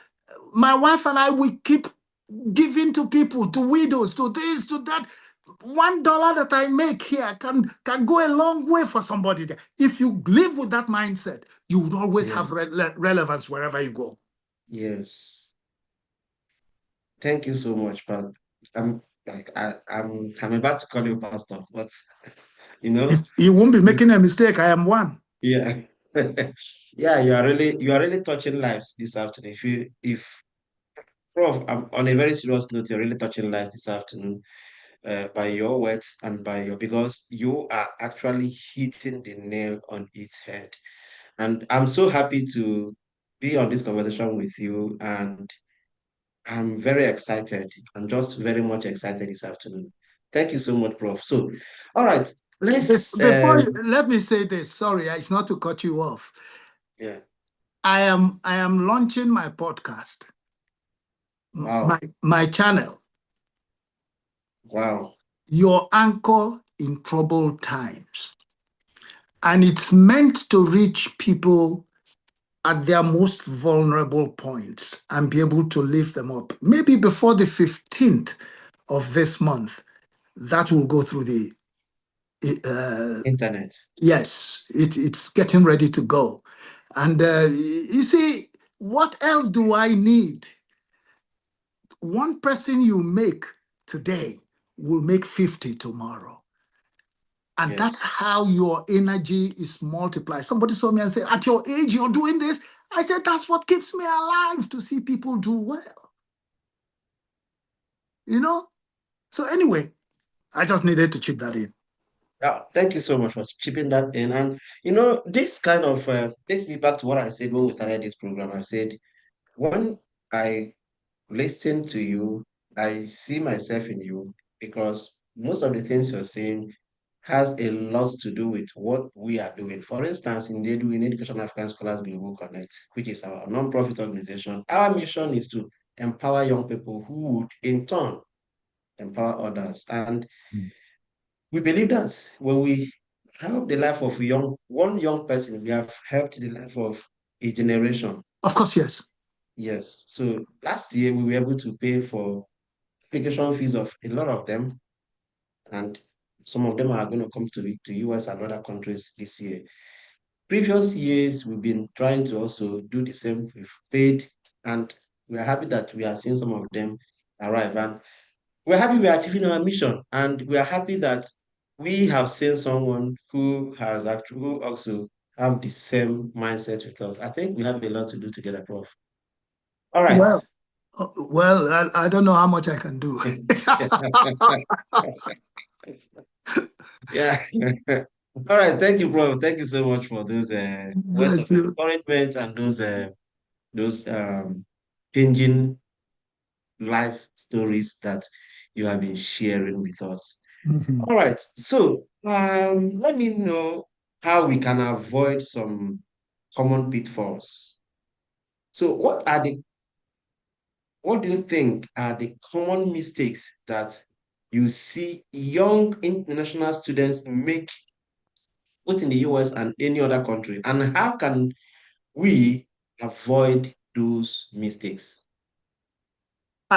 my wife and I, we keep giving to people, to widows, to this, to that. $1 that I make here can go a long way for somebody there. If you live with that mindset, you would always have relevance wherever you go. Yes. Thank you so much, Pastor. I'm about to call you Pastor, but you know, you won't be making a mistake. I am one. Yeah. Yeah, you are really touching lives this afternoon. If Prof, on a very serious note, you're really touching lives this afternoon by your words and because you are actually hitting the nail on its head. And I'm so happy to be on this conversation with you, and I'm very excited. I'm just very much excited this afternoon. Thank you so much, Prof. So, all right, let's let me say this. Sorry, it's not to cut you off. Yeah. I am launching my podcast. Wow. My channel. Wow. Your anchor in troubled times. And it's meant to reach people at their most vulnerable points and be able to lift them up. Maybe before the 15th of this month, that will go through the internet. Yes, it's getting ready to go. And you see, what else do I need? One person you make today will make 50 tomorrow. And that's how your energy is multiplied. Somebody saw me and said, at your age, you're doing this. I said, that's what keeps me alive, to see people do well. You know? So anyway, I just needed to chip that in. Yeah, thank you so much for chipping that in. And, you know, this kind of takes me back to what I said when we started this program. I said, when I listen to you, I see myself in you, because most of the things you're saying has a lot to do with what we are doing. For instance, in the Education African Scholars Global Connect, which is our non-profit organization, our mission is to empower young people who would in turn empower others. And we believe that when we help the life of one young person, we have helped the life of a generation. Of course, yes. Yes. So last year we were able to pay for application fees of a lot of them, and some of them are going to come to the US and other countries this year. Previous years, we've been trying to also do the same. We've paid, and we are happy that we are seeing some of them arrive. And we're happy we are achieving our mission, and we are happy that we have seen someone who also have the same mindset with us. I think we have a lot to do together, Prof. All right. Well, I don't know how much I can do. Yeah. All right, thank you, Prof. Thank you so much for those words of Bless you. encouragement and those changing life stories that you have been sharing with us. Mhm. All right, so let me know how we can avoid some common pitfalls. So, what do you think are the common mistakes that you see young international students make both in the US and any other country? And how can we avoid those mistakes?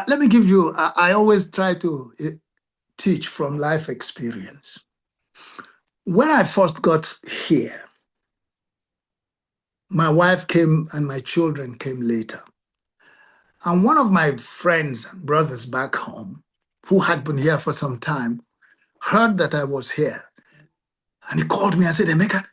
Let me give you, I always try to teach from life experience. When I first got here, my wife came and my children came later. And one of my friends and brothers back home, who had been here for some time, heard that I was here. And he called me and said, Emeka,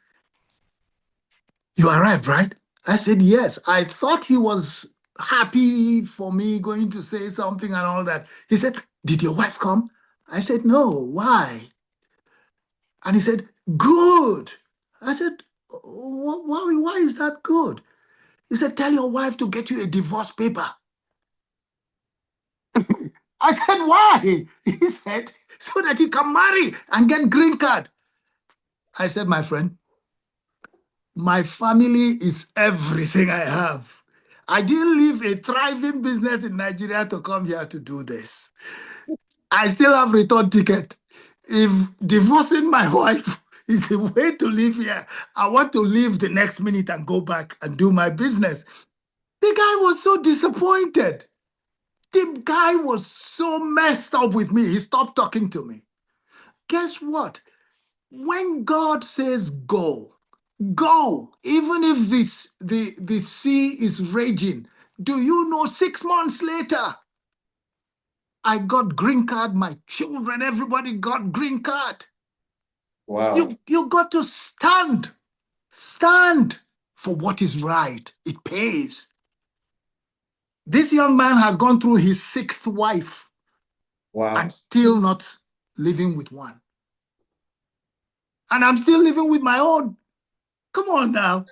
you arrived, right? I said, yes. I thought he was happy for me going to say something and all that. He said, did your wife come? I said, no. Why? And he said, good. I said, why is that good? He said, tell your wife to get you a divorce paper. I said, why? He said, so that you can marry and get green card. I said, my friend, my family is everything I have. I didn't leave a thriving business in Nigeria to come here to do this. I still have return ticket. If divorcing my wife is the way to live here, I want to leave the next minute and go back and do my business. The guy was so disappointed. The guy was so messed up with me. He stopped talking to me. Guess what? When God says go, go, even if the sea is raging. Do you know 6 months later, I got green card, my children, everybody got green card. Wow. You got to stand for what is right. It pays. This young man has gone through his sixth wife and Wow. still not living with one. And I'm still living with my own. Come on now.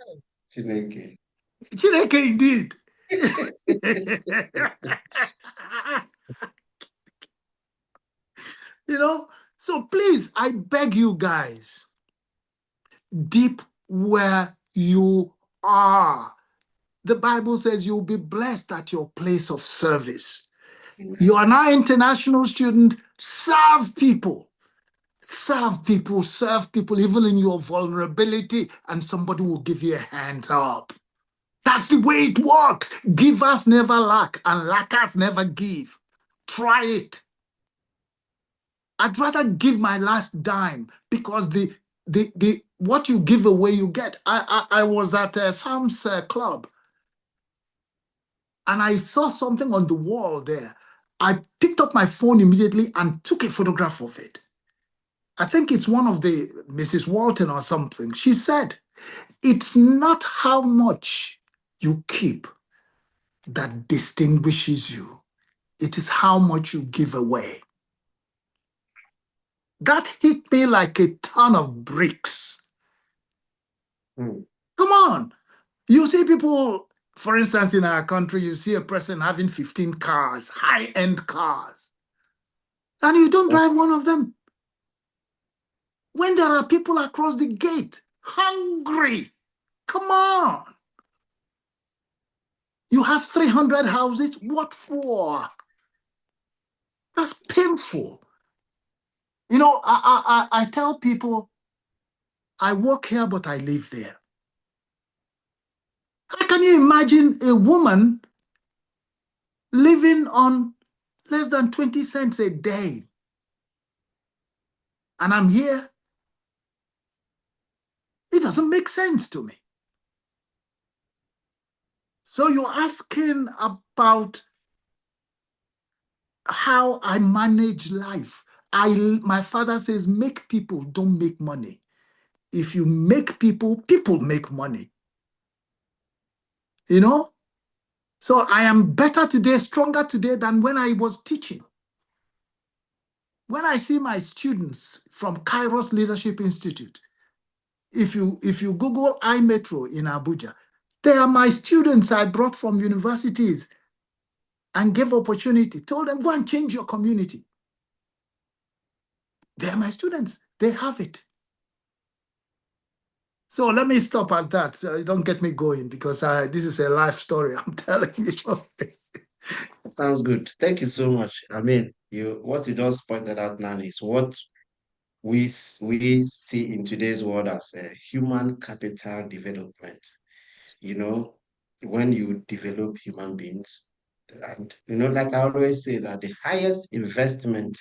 Chineke. Chineke indeed. You know, so please, I beg you guys, deep where you are. The Bible says you'll be blessed at your place of service. You are now international student, serve people. Serve people, even in your vulnerability, and somebody will give you a hand up. That's the way it works. Givers never lack, and lackers never give. Try it. I'd rather give my last dime because the what you give away you get. I was at Sam's club and I saw something on the wall there. I picked up my phone immediately and took a photograph of it. I think it's one of the Mrs. Walton or something. She said, "It's not how much you keep that distinguishes you. It is how much you give away." That hit me like a ton of bricks. Hmm. Come on. You see people, for instance, in our country, you see a person having 15 cars, high-end cars, and you don't drive one of them. When there are people across the gate, hungry, come on. You have 300 houses, what for? That's painful. You know, I tell people, I work here, but I live there. How can you imagine a woman living on less than 20 cents a day? And I'm here. It doesn't make sense to me. So you're asking about how I manage life. My father says, make people, don't make money. If you make people, people make money. You know? So I am better today, stronger today than when I was teaching. When I see my students from Kairos Leadership Institute, If you Google iMetro in Abuja, they are my students I brought from universities and gave opportunity, told them, go and change your community. They are my students. They have it. So let me stop at that. Don't get me going, because this is a life story, I'm telling you. Sounds good. Thank you so much. I mean, what you just pointed out now is what we see in today's world as a human capital development. You know, when you develop human beings, and like I always say, that the highest investment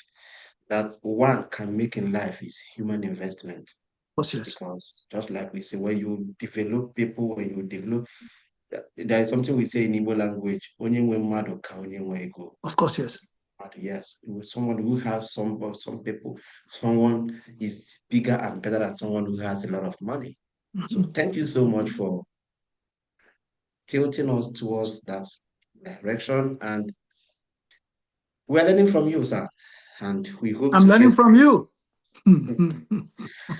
that one can make in life is human investment. Yes. Because just like we say, when you develop people, when you develop, there is something we say in Igbo language, onye nwe mmadụ ka onye nwe ego. Of course, yes. But yes, with someone who has some people, someone is bigger and better than someone who has a lot of money. So thank you so much for tilting us towards that direction, and we're learning from you, sir. And we hope I'm to learning get from you.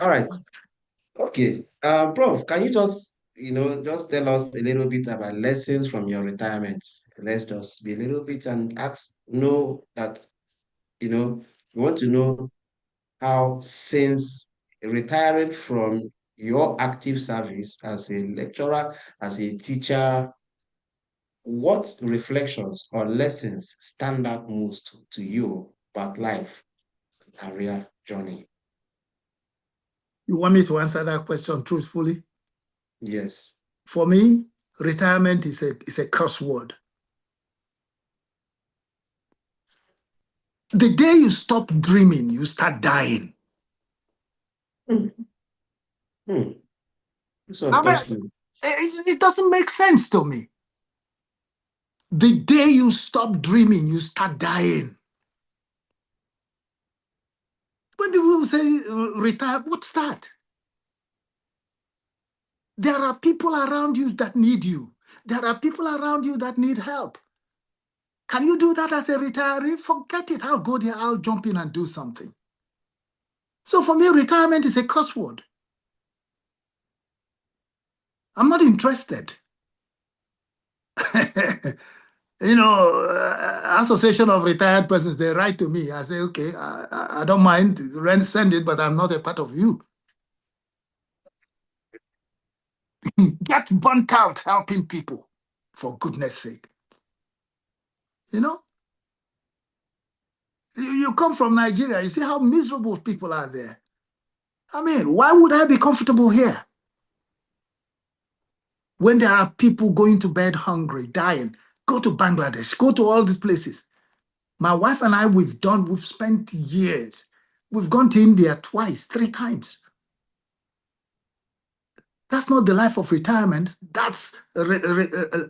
all right. Okay. Prof, can you just tell us a little bit about lessons from your retirement? Let's just be a little bit and know that, we want to know how, since retiring from your active service as a lecturer, as a teacher, what reflections or lessons stand out most to you about life, career journey? You want me to answer that question truthfully? Yes. For me, retirement is a curse word. The day you stop dreaming, you start dying. Hmm. This one touched me. It doesn't make sense to me. The day you stop dreaming, you start dying. When people say retire, what's that? There are people around you that need you. There are people around you that need help. Can you do that as a retiree? Forget it. I'll go there, I'll jump in and do something. So for me, retirement is a curse word. I'm not interested. Association of Retired Persons, they write to me. I say, okay, I don't mind, send it, but I'm not a part of you. Get burnt out helping people, for goodness sake. You come from Nigeria, you see how miserable people are there. I mean, why would I be comfortable here when there are people going to bed hungry, dying? Go to Bangladesh, go to all these places. My wife and I, we've spent years. We've gone to India twice, 3 times. That's not the life of retirement. That's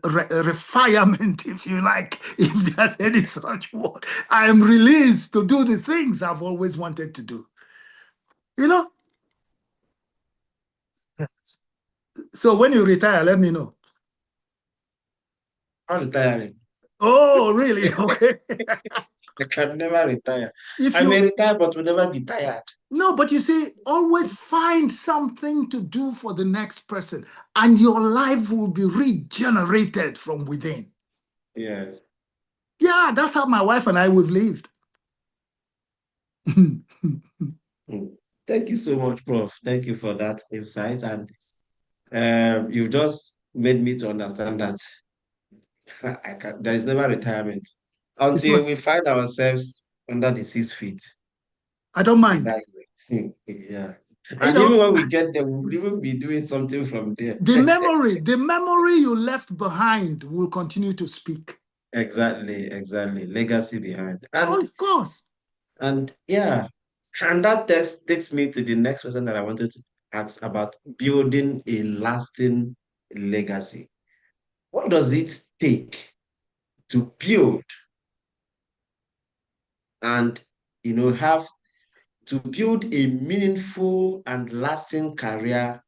refinement, if you like, if there's any such word. I am released to do the things I've always wanted to do. So when you retire, let me know. I'm retiring. Oh, really? Okay. I can never retire. If I you may retire, but will never be tired. No, but you see, always find something to do for the next person, and your life will be regenerated from within. Yes. Yeah, that's how my wife and I we've lived. Thank you so much, Prof. Thank you for that insight. And you just made me to understand that there is never retirement until we find ourselves under the 6 feet. I don't mind. Exactly. Yeah. And even when we get there, we'll even be doing something from there. The memory you left behind will continue to speak. Exactly. Legacy behind. And of course. And yeah, and that takes me to the next question that I wanted to ask about building a lasting legacy. What does it take to build and have to build a meaningful and lasting career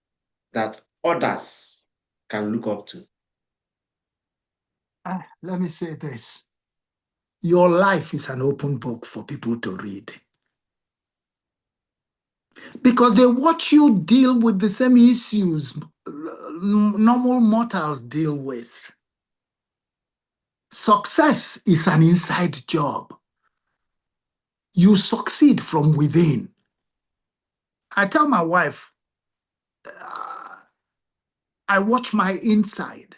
that others can look up to? Let me say this. Your life is an open book for people to read. because they watch you deal with the same issues normal mortals deal with. Success is an inside job. You succeed from within. I tell my wife, I watch my inside.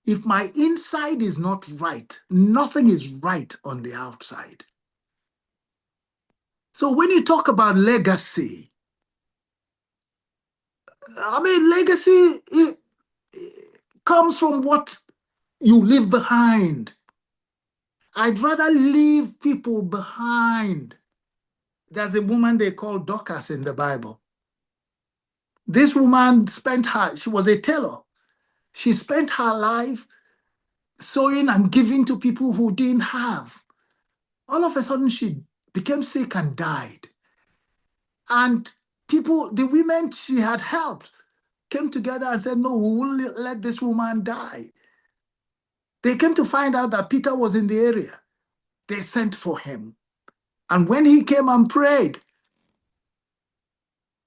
If my inside is not right, nothing is right on the outside. So when you talk about legacy, I mean, legacy it comes from what you leave behind. I'd rather leave people behind. There's a woman they call Dorcas in the Bible. This woman she was a tailor. She spent her life sewing and giving to people who didn't have. All of a sudden, she became sick and died. And people, the women she had helped, came together and said, no, we won't let this woman die. They came to find out that Peter was in the area. They sent for him. And when he came and prayed,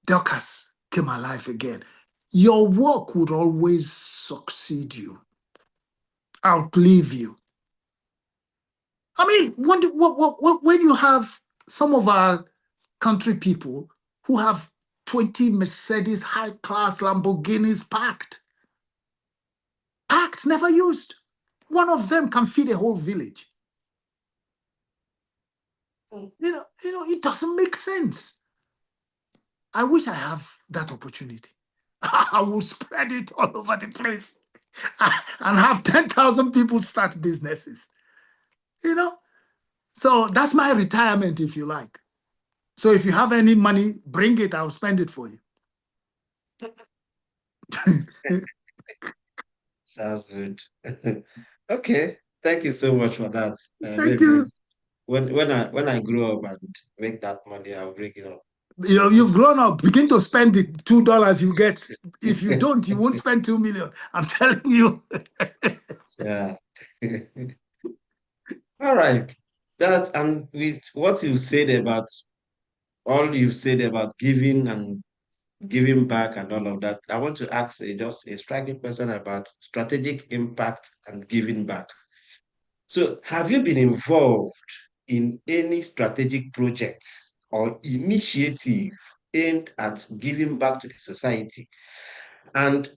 Dorcas came alive again. Your work would always succeed you, outlive you. I mean, when you have some of our country people who have 20 Mercedes high-class Lamborghinis packed, never used. One of them can feed a whole village. You know, it doesn't make sense. I wish I have that opportunity. I will spread it all over the place and have 10,000 people start businesses. You know? So that's my retirement, if you like. So if you have any money, bring it, I'll spend it for you. Sounds good. Okay, thank you so much for that. Thank you. When I grow up and make that money, I'll bring it up. You've grown up. Begin to spend the $2 you get. If you don't, you won't spend 2 million. I'm telling you. Yeah. All right. That and with what you said about all you've said about giving and giving back and all of that, I want to ask just a striking question about strategic impact and giving back. So, have you been involved in any strategic projects or initiative aimed at giving back to the society? And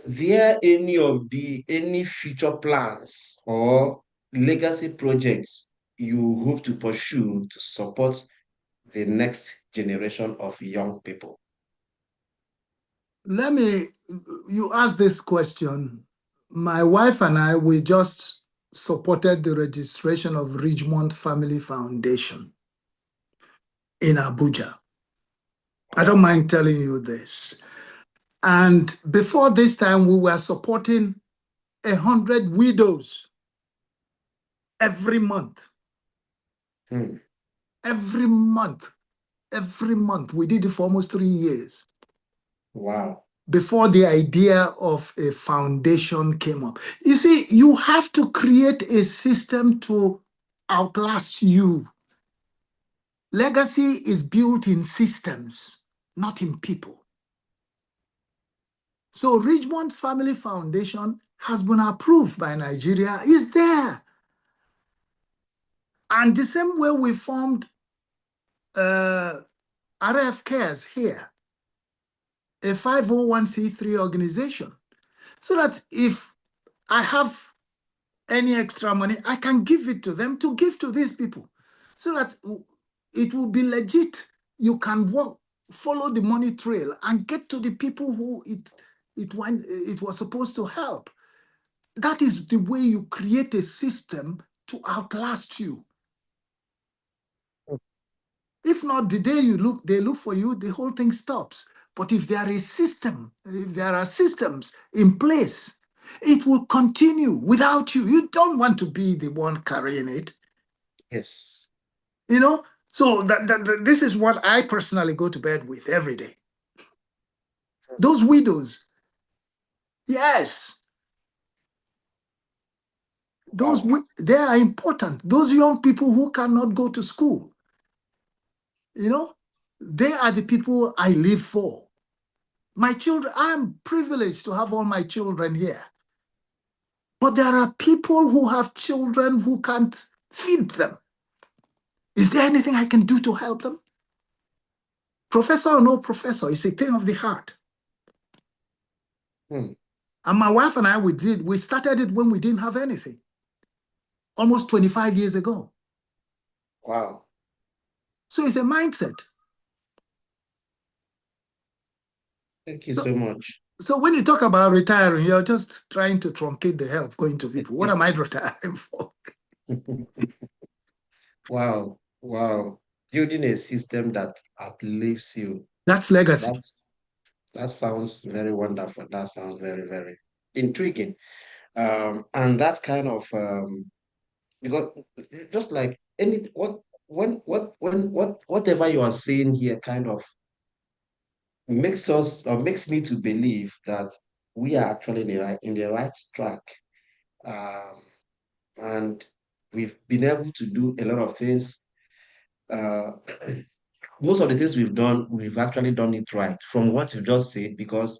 there any future plans or legacy projects you hope to pursue to support the next generation of young people? You asked this question. My wife and I, we just supported the registration of Ridgemont Family Foundation in Abuja. I don't mind telling you this. And before this time, we were supporting 100 widows every month. Every month. Every month. We did it for almost 3 years. Wow. Before the idea of a foundation came up. You see, you have to create a system to outlast you. Legacy is built in systems, not in people. So Ridgemont Family Foundation has been approved by Nigeria, is there. And the same way we formed RF Cares here, a 501c3 organization, so that if I have any extra money, I can give it to them to give to these people, so that it will be legit. You can follow the money trail and get to the people who it was supposed to help. That is the way you create a system to outlast you. If not, the day they look for you, the whole thing stops. But if there are systems in place, it will continue without you. You don't want to be the one carrying it. Yes. You know, so this is what I personally go to bed with every day. Those widows, yes, they are important. Those young people who cannot go to school, you know, They are the people I live for. My children, I'm privileged to have all my children here. But there are people who have children who can't feed them. Is there anything I can do to help them? Professor or no professor, it's a thing of the heart. And my wife and I, we started it when we didn't have anything, almost 25 years ago. Wow. So it's a mindset. Thank you so much. So when you talk about retiring, you're just trying to truncate the help going to people. What am I retiring for? Wow. Wow. Building a system that uplifts you. That's legacy. That sounds very wonderful. That sounds very, very intriguing. And that's kind of because just like whatever you are saying here kind of makes us or makes me to believe that we are actually in the right track. And we've been able to do a lot of things. Most of the things we've done, we've actually done it right from what you just said, because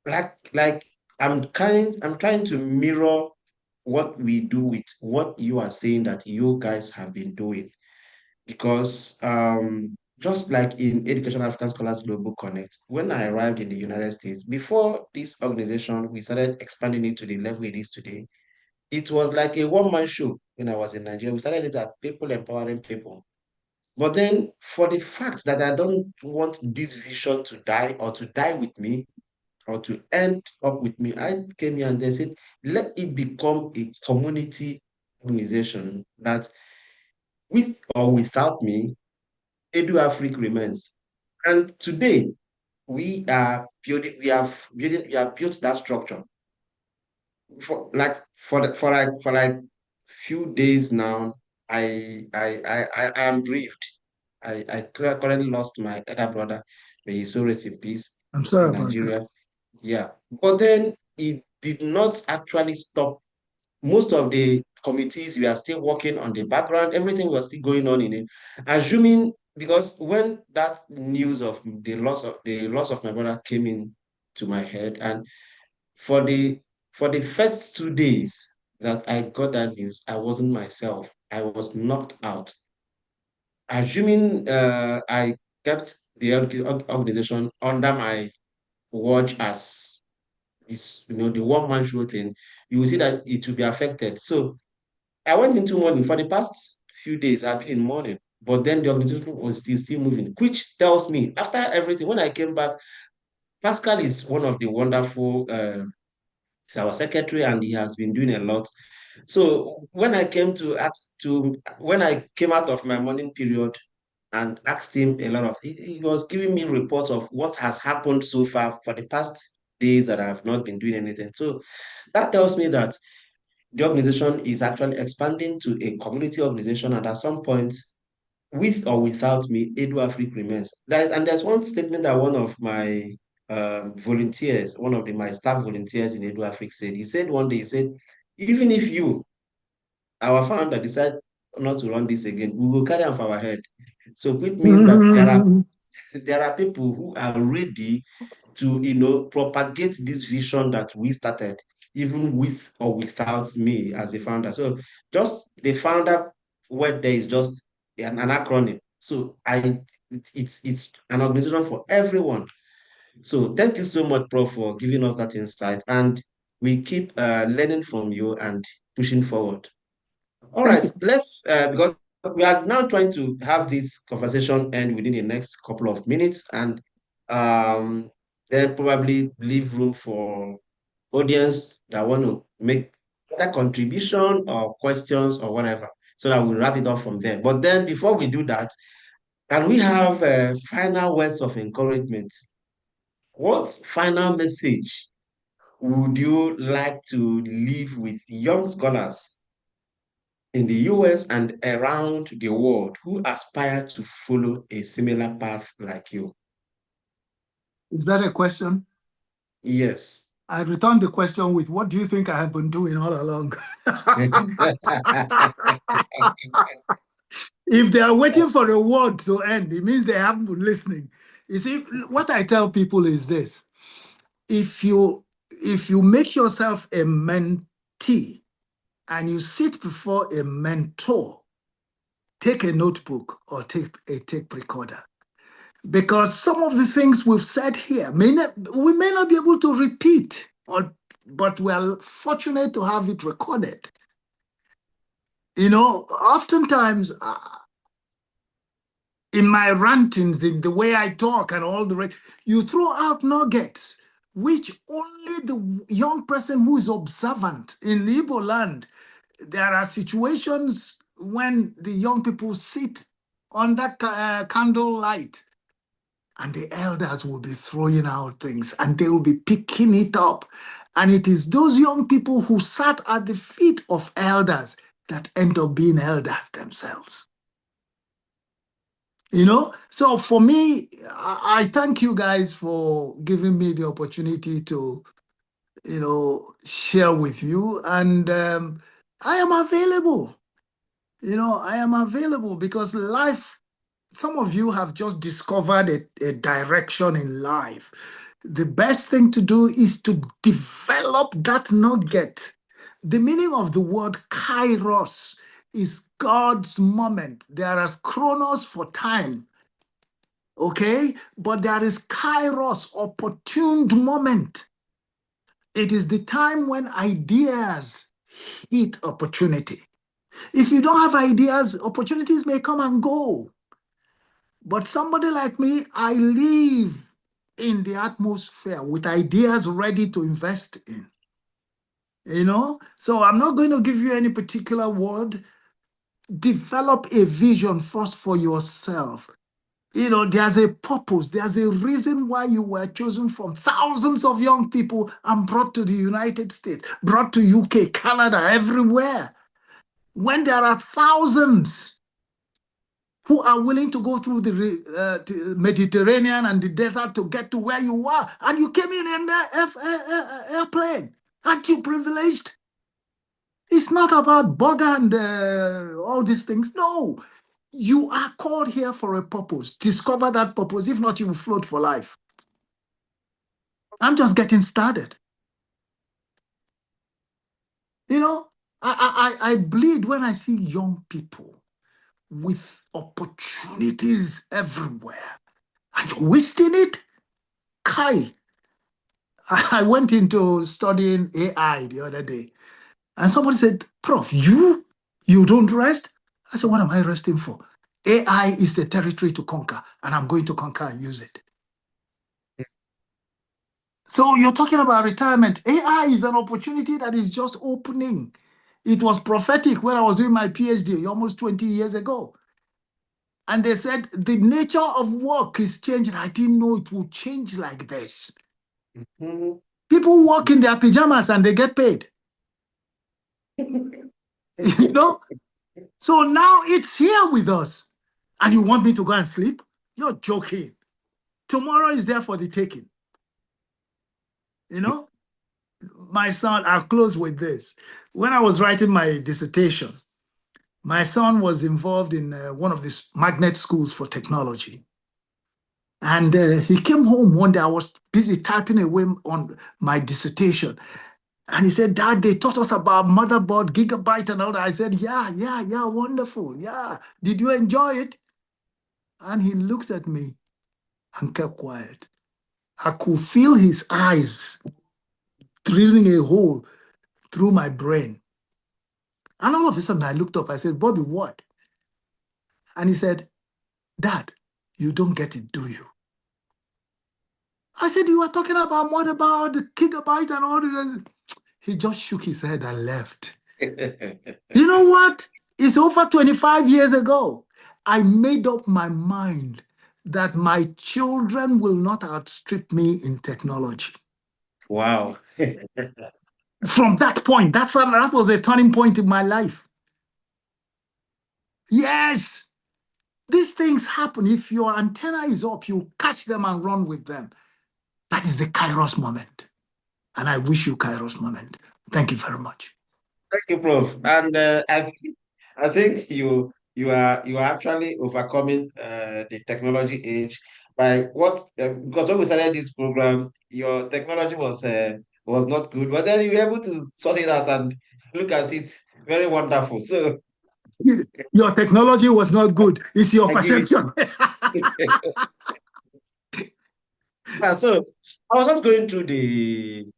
like I'm trying to mirror what we do with what you are saying that you guys have been doing. Because just like in Education African Scholars Global Connect, when I arrived in the United States, before this organization, we started expanding it to the level it is today. It was like a one-man show when I was in Nigeria. We started it at People Empowering People. But then, for the fact that I don't want this vision to die or to die with me or to end up with me, I came here and they said, let it become a community organization that with or without me, Edu Africa remains. And today, we have built that structure. For like few days now, I am grieved. I currently lost my elder brother. May he so rest in peace I'm sorry in about that. Nigeria. Yeah. But then it did not actually stop. Most of the committees, we are still working on the background. Everything was still going on in it. Assuming, because when that news of the loss of my brother came in to my head, and for the first 2 days that I got that news, I wasn't myself. I was knocked out. Assuming I kept the organization under my watch as is, the one-man show thing, you will see that it will be affected. So I went into mourning. For the past few days, I've been in mourning, but then the organization was still moving, which tells me after everything, when I came back, Pascal is one of the wonderful, he's our secretary, and he has been doing a lot. So when I when I came out of my morning period and asked him a lot of, he was giving me reports of what has happened so far for the past days that I have not been doing anything. So that tells me that the organization is actually expanding to a community organization, and at some point, with or without me, Edu Africa remains. There's one statement that one of my volunteers, one of my staff volunteers in Edu Africa said. He said one day, he said, even if you, our founder, decide not to run this again, we will carry on for our head. So which means that there are people who are ready to propagate this vision that we started, even with or without me as a founder. So just the founder word there is just an acronym. So it's an organization for everyone. So thank you so much, Prof, for giving us that insight, and we keep learning from you and pushing forward. All Thank right, you. let's because we are now trying to have this conversation end within the next couple of minutes, and um, then probably leave room for audience that want to make a contribution or questions or whatever, so that we'll wrap it up from there. But then before we do that, can we have final words of encouragement? What final message would you like to leave with young scholars in the US and around the world who aspire to follow a similar path like you? Is that a question? Yes. I return the question with, what do you think I have been doing all along? If they are waiting for the word to end, it means they haven't been listening. You see, what I tell people is this: if you make yourself a mentee and you sit before a mentor, take a notebook or take a tape recorder, because some of the things we've said here we may not be able to repeat, but we are fortunate to have it recorded. Oftentimes in my rantings, in the way I talk and all the rest, you throw out nuggets, which only the young person who is observant in Igbo land. There are situations when the young people sit under candle light, and the elders will be throwing out things and they will be picking it up. And it is those young people who sat at the feet of elders that end up being elders themselves. So for me, I thank you guys for giving me the opportunity to, share with you. And I am available. I am available because life, some of you have just discovered a direction in life. The best thing to do is to develop that nugget. The meaning of the word kairos is God's moment. There is chronos for time. Okay, but there is kairos, opportune moment. It is the time when ideas hit opportunity. If you don't have ideas, opportunities may come and go. But somebody like me, I live in the atmosphere with ideas ready to invest in. So I'm not going to give you any particular word. Develop a vision first for yourself. There's a purpose, there's a reason why you were chosen from thousands of young people and brought to the United States, brought to UK, Canada, everywhere. When there are thousands who are willing to go through the Mediterranean and the desert to get to where you are, and you came in the airplane, aren't you privileged? It's not about burger and all these things. No. You are called here for a purpose. Discover that purpose. If not, you will float for life. I'm just getting started. I bleed when I see young people with opportunities everywhere and you're wasting it. Kai, I went into studying AI the other day, and somebody said, Prof, you don't rest? I said, what am I resting for? AI is the territory to conquer, and I'm going to conquer and use it. So you're talking about retirement. AI is an opportunity that is just opening. It was prophetic when I was doing my PhD almost 20 years ago. And they said the nature of work is changing. I didn't know it would change like this. Mm-hmm. People work in their pajamas and they get paid. So now it's here with us. And you want me to go and sleep? You're joking. Tomorrow is there for the taking. My son, I'll close with this. When I was writing my dissertation, my son was involved in one of these magnet schools for technology. And he came home one day, I was busy typing away on my dissertation. And he said, Dad, they taught us about motherboard, gigabyte and all that. I said, yeah, wonderful. Yeah. Did you enjoy it? And he looked at me and kept quiet. I could feel his eyes drilling a hole through my brain. And all of a sudden I looked up, I said, Bobby, what? And he said, Dad, you don't get it, do you? I said, you were talking about motherboard, gigabyte and all this. He just shook his head and left. You know what? It's over 25 years ago. I made up my mind that my children will not outstrip me in technology. Wow. From that point, that was a turning point in my life. Yes, these things happen. If your antenna is up, you catch them and run with them. That is the Kairos moment. And I wish you Kairos moment. Thank you very much. Thank you, Prof. And I think you you are actually overcoming the technology age by what because when we started this program, your technology was not good, but then you were able to sort it out and look at it. Very wonderful. So Your technology was not good. It's your I give it perception. to yeah, so I was just going through the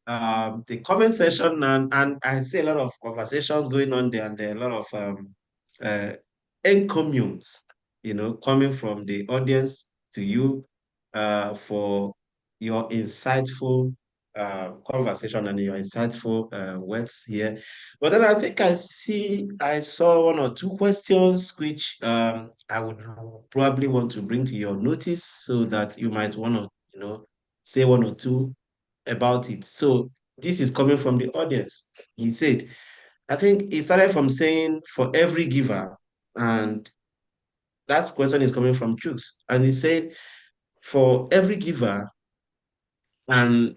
comment section and I see a lot of conversations going on there and there are a lot of uh encomiums, coming from the audience to you for your insightful conversation and your insightful words here. But then I think I saw one or two questions which I would probably want to bring to your notice so that you might want to, say one or two about it. So this is coming from the audience. He said, I think he started from saying for every giver, and that question is coming from Chooks. And he said, for every giver, and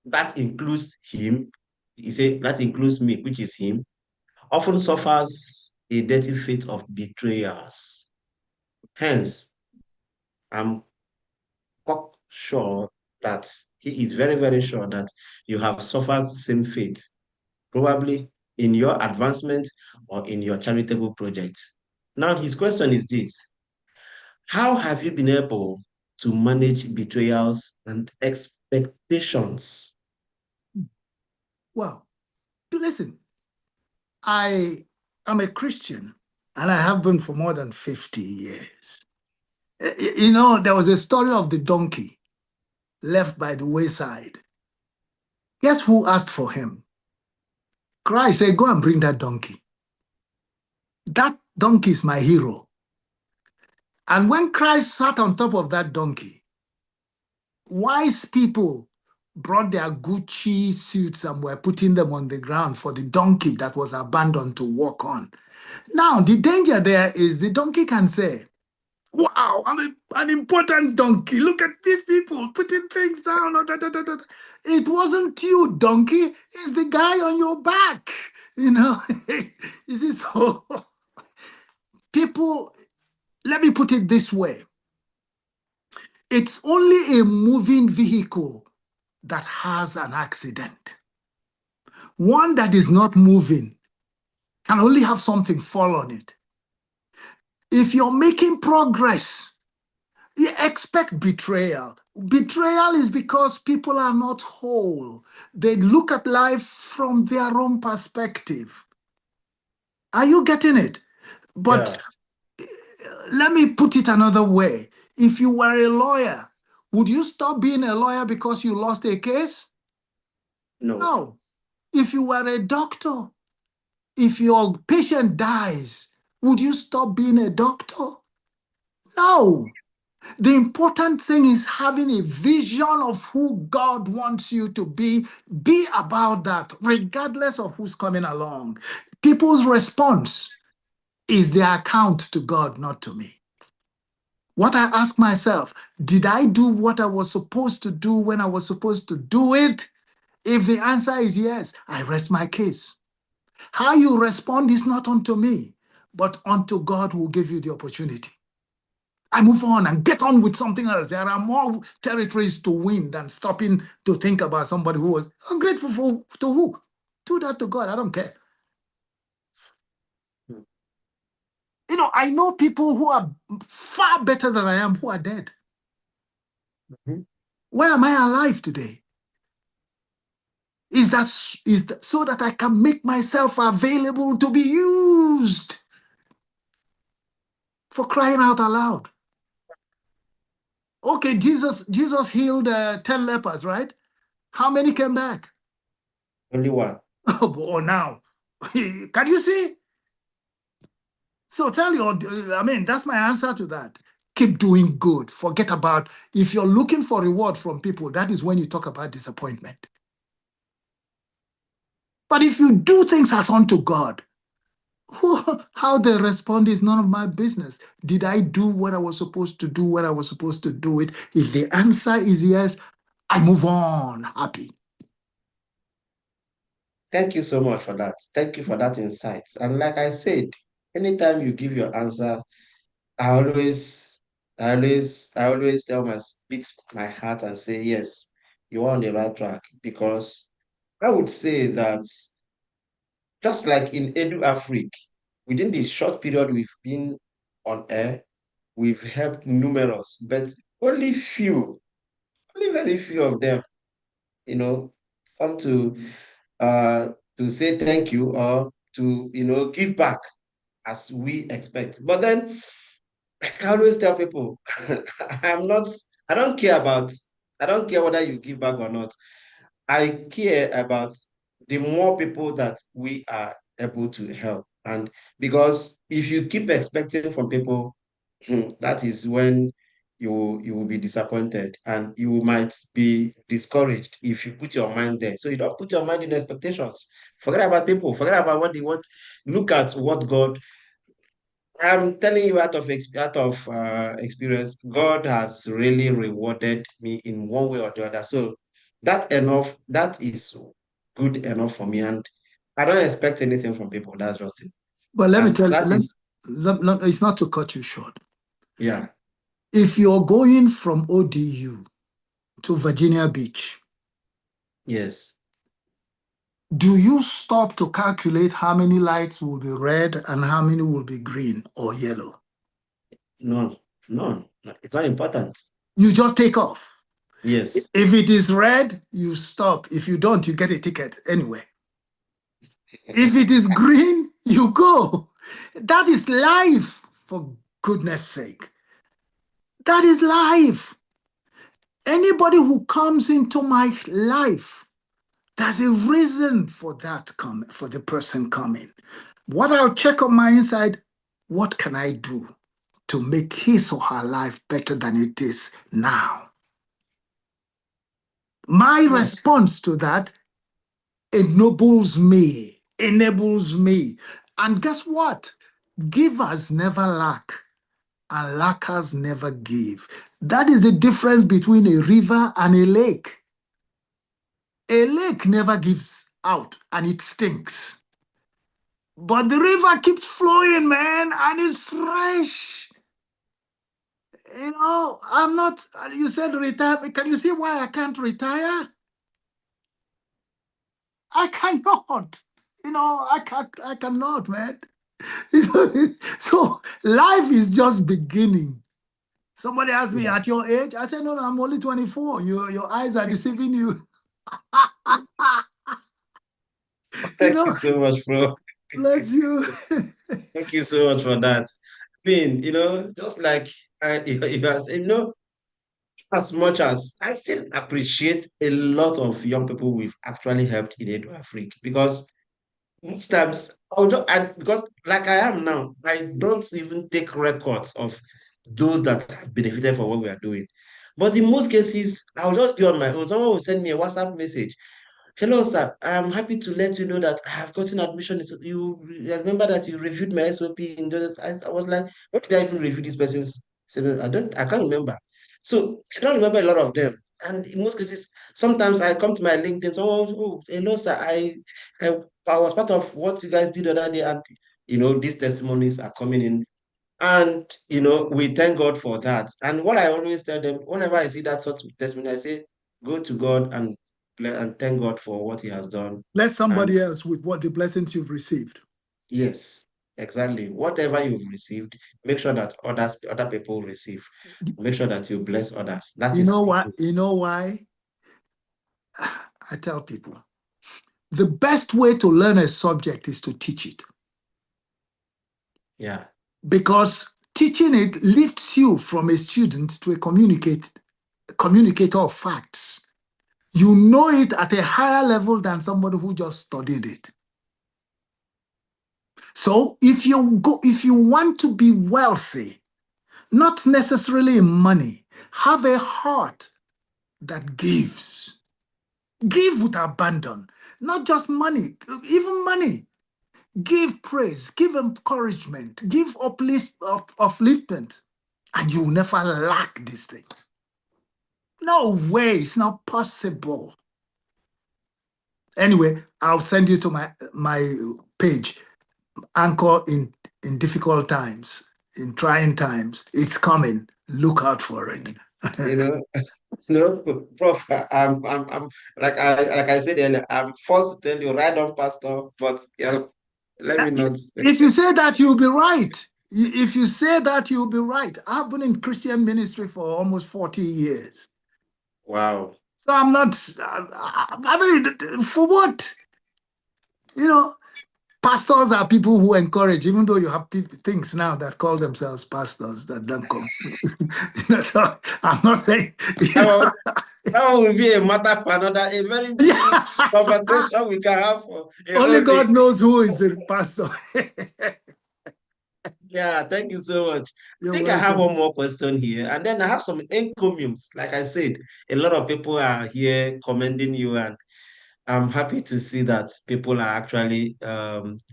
that includes him, he said, that includes me, which is him, often suffers a dirty fate of betrayals. Hence, I'm sure that he is very, very sure that you have suffered the same fate, probably in your advancement or in your charitable projects. Now, his question is this: how have you been able to manage betrayals and expectations? Well, listen, I am a Christian and I have been for more than 50 years. There was a story of the donkey left by the wayside. Guess who asked for him? Christ said, go and bring that donkey. That donkey is my hero. And when Christ sat on top of that donkey, wise people brought their Gucci suits and were putting them on the ground for the donkey that was abandoned to walk on. Now, the danger there is the donkey can say, wow, I'm an important donkey. Look at these people putting things down. It wasn't you, donkey. It's the guy on your back. Is this so? People, let me put it this way. It's only a moving vehicle that has an accident. One that is not moving can only have something fall on it. If you're making progress, you expect betrayal. Betrayal is because people are not whole. They look at life from their own perspective. Are you getting it? But let me put it another way. If you were a lawyer, would you stop being a lawyer because you lost a case? No. No. If you were a doctor, if your patient dies, would you stop being a doctor? No. The important thing is having a vision of who God wants you to be. Be about that, regardless of who's coming along. People's response is their account to God, not to me. What I ask myself, did I do what I was supposed to do when I was supposed to do it? If the answer is yes, I rest my case. How you respond is not unto me, but unto God who will give you the opportunity. I move on and get on with something else. There are more territories to win than stopping to think about somebody who was ungrateful to who? Do that to God. I don't care. I know people who are far better than I am who are dead. Why am I alive today? Is that so that I can make myself available to be used? For crying out aloud. Okay, Jesus healed 10 lepers, right? How many came back? Only one. Oh, now. Can you see? So that's my answer to that. Keep doing good. Forget about, if you're looking for reward from people, that is when you talk about disappointment. But if you do things as unto God, how they respond is none of my business. Did I do what I was supposed to do when I was supposed to do it? If the answer is yes, I move on happy. Thank you so much for that. Thank you for that insight. And like I said, anytime you give your answer, I always tell beat my heart and say, yes, you're on the right track. Because I would say that just like in Edu Afrique, within the short period we've been on air, we've helped numerous, but only very few of them, you know, come to say thank you or to, give back as we expect. But then I always tell people, I'm not, I don't care about, I don't care whether you give back or not. I care about the more people that we are able to help. And because if you keep expecting from people, that is when you will be disappointed and you might be discouraged if you put your mind there. So you don't put your mind in expectations. Forget about people, forget about what they want. Look at what God, I'm telling you out of experience, God has really rewarded me in one way or the other. So that is good enough for me. And I don't expect anything from people. That's just it. But let me And tell you, that is, it's not to cut you short. yeah, If you're going from ODU to Virginia Beach, yes, do you stop to calculate how many lights will be red and how many will be green or yellow? none, none. It's not important. You just take off. Yes. If it is red, you stop. If you don't, you get a ticket anyway. If it is green, you go. That is life, for goodness sake. That is life. Anybody who comes into my life, there's a reason for for the person coming. What I'll check on my inside, what can I do to make his or her life better than it is now? My Yeah. response to that enables me. And guess what? Givers never lack, and lackers never give. That is the difference between a river and a lake. A lake never gives out and it stinks. But the river keeps flowing, man, and it's fresh. I'm not, you said retire. Can you see why I can't retire? I cannot. I cannot, man. So life is just beginning. Somebody asked me, Yeah. at your age? I said, no, I'm only 24. Your eyes are deceiving you. Thank you so much, bro. Bless you. Thank you so much for that. I mean, just like you are saying, as much as I still appreciate a lot of young people we've actually helped in Edo Africa, because most times because like I am now, I don't even take records of those that have benefited from what we are doing. But in most cases, I'll just be on my own. Someone will send me a WhatsApp message. Hello, sir. I'm happy to let you know that I have gotten admission. You remember that you reviewed my SOP I was like, what did I even review this person's? I can't remember. So I don't remember a lot of them. And in most cases, sometimes I come to my LinkedIn, someone, oh, hello, sir. I was part of what you guys did the other day, and these testimonies are coming in. And we thank God for that. And what I always tell them, whenever I see that sort of testimony, I say, go to God and thank God for what He has done. Let And somebody else with what the blessings you've received. yes, exactly. Whatever you've received, make sure that other people receive. Make sure that you bless others. That You is know the what? key. You know why? I tell people the best way to learn a subject is to teach it, Yeah. because teaching it lifts you from a student to a communicator of facts. You know it at a higher level than somebody who just studied it. So if you want to be wealthy, not necessarily in money, have a heart that gives. Give with abandon, not just money, even money. Give praise, give encouragement, give upliftment, and you will never lack these things. No way, it's not possible. Anyway, I'll send you to my page, Anchor in difficult times, in trying times. It's coming. Look out for it. You know, Prof, I'm like I said earlier, I'm forced to tell you, right on, Pastor, but let me not. If you say that, you'll be right. If you say that, you'll be right. I've been in Christian ministry for almost 40 years. Wow. So I'm not, I mean, for what? You know, pastors are people who encourage, even though you have things now that call themselves pastors that don't come. So I'm not saying, you That know, one, that one will be a matter for another, a very big yeah. conversation we can have for a Only whole day. God knows who is the pastor. Yeah, thank you so much. I You're think I have welcome. one more question here, and then I have some encomiums. Like I said, a lot of people are here commending you, and I'm happy to see that people are actually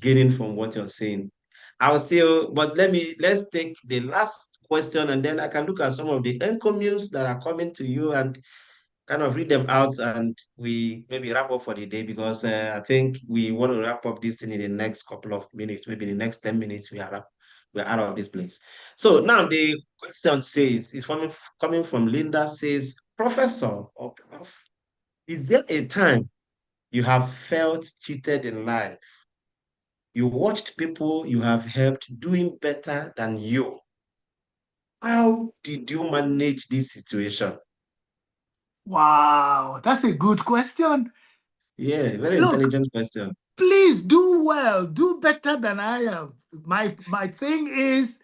gaining from what you're saying. I'll still, but let's take the last question, and then I can look at some of the encomiums that are coming to you and kind of read them out, and we maybe wrap up for the day, because I think we want to wrap up this thing in the next couple of minutes, maybe the next 10 minutes we're out of this place. So now the question says, is coming from Linda, says, Professor or Prof, is there a time you have felt cheated in life? You watched people you have helped doing better than you. How did you manage this situation? Wow, that's a good question. Yeah, very Look, intelligent question. please do well, do better than I am. My thing is,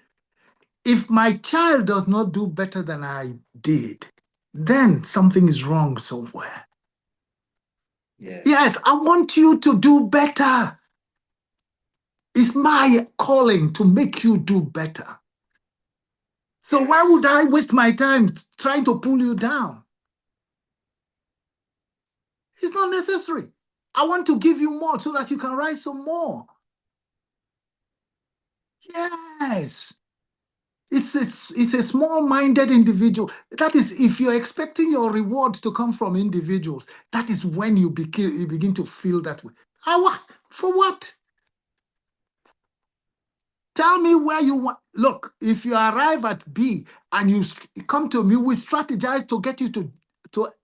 if my child does not do better than I did, then something is wrong somewhere. Yes, Yes. I want you to do better. It's my calling to make you do better. So why would Yes. I waste my time trying to pull you down? It's not necessary. I want to give you more so that you can rise some more. Yes. It's a small-minded individual. That is, if you're expecting your reward to come from individuals, that is when you begin to feel that way. For what? Tell me where you want. Look, if you arrive at B and you come to me, we strategize to get you to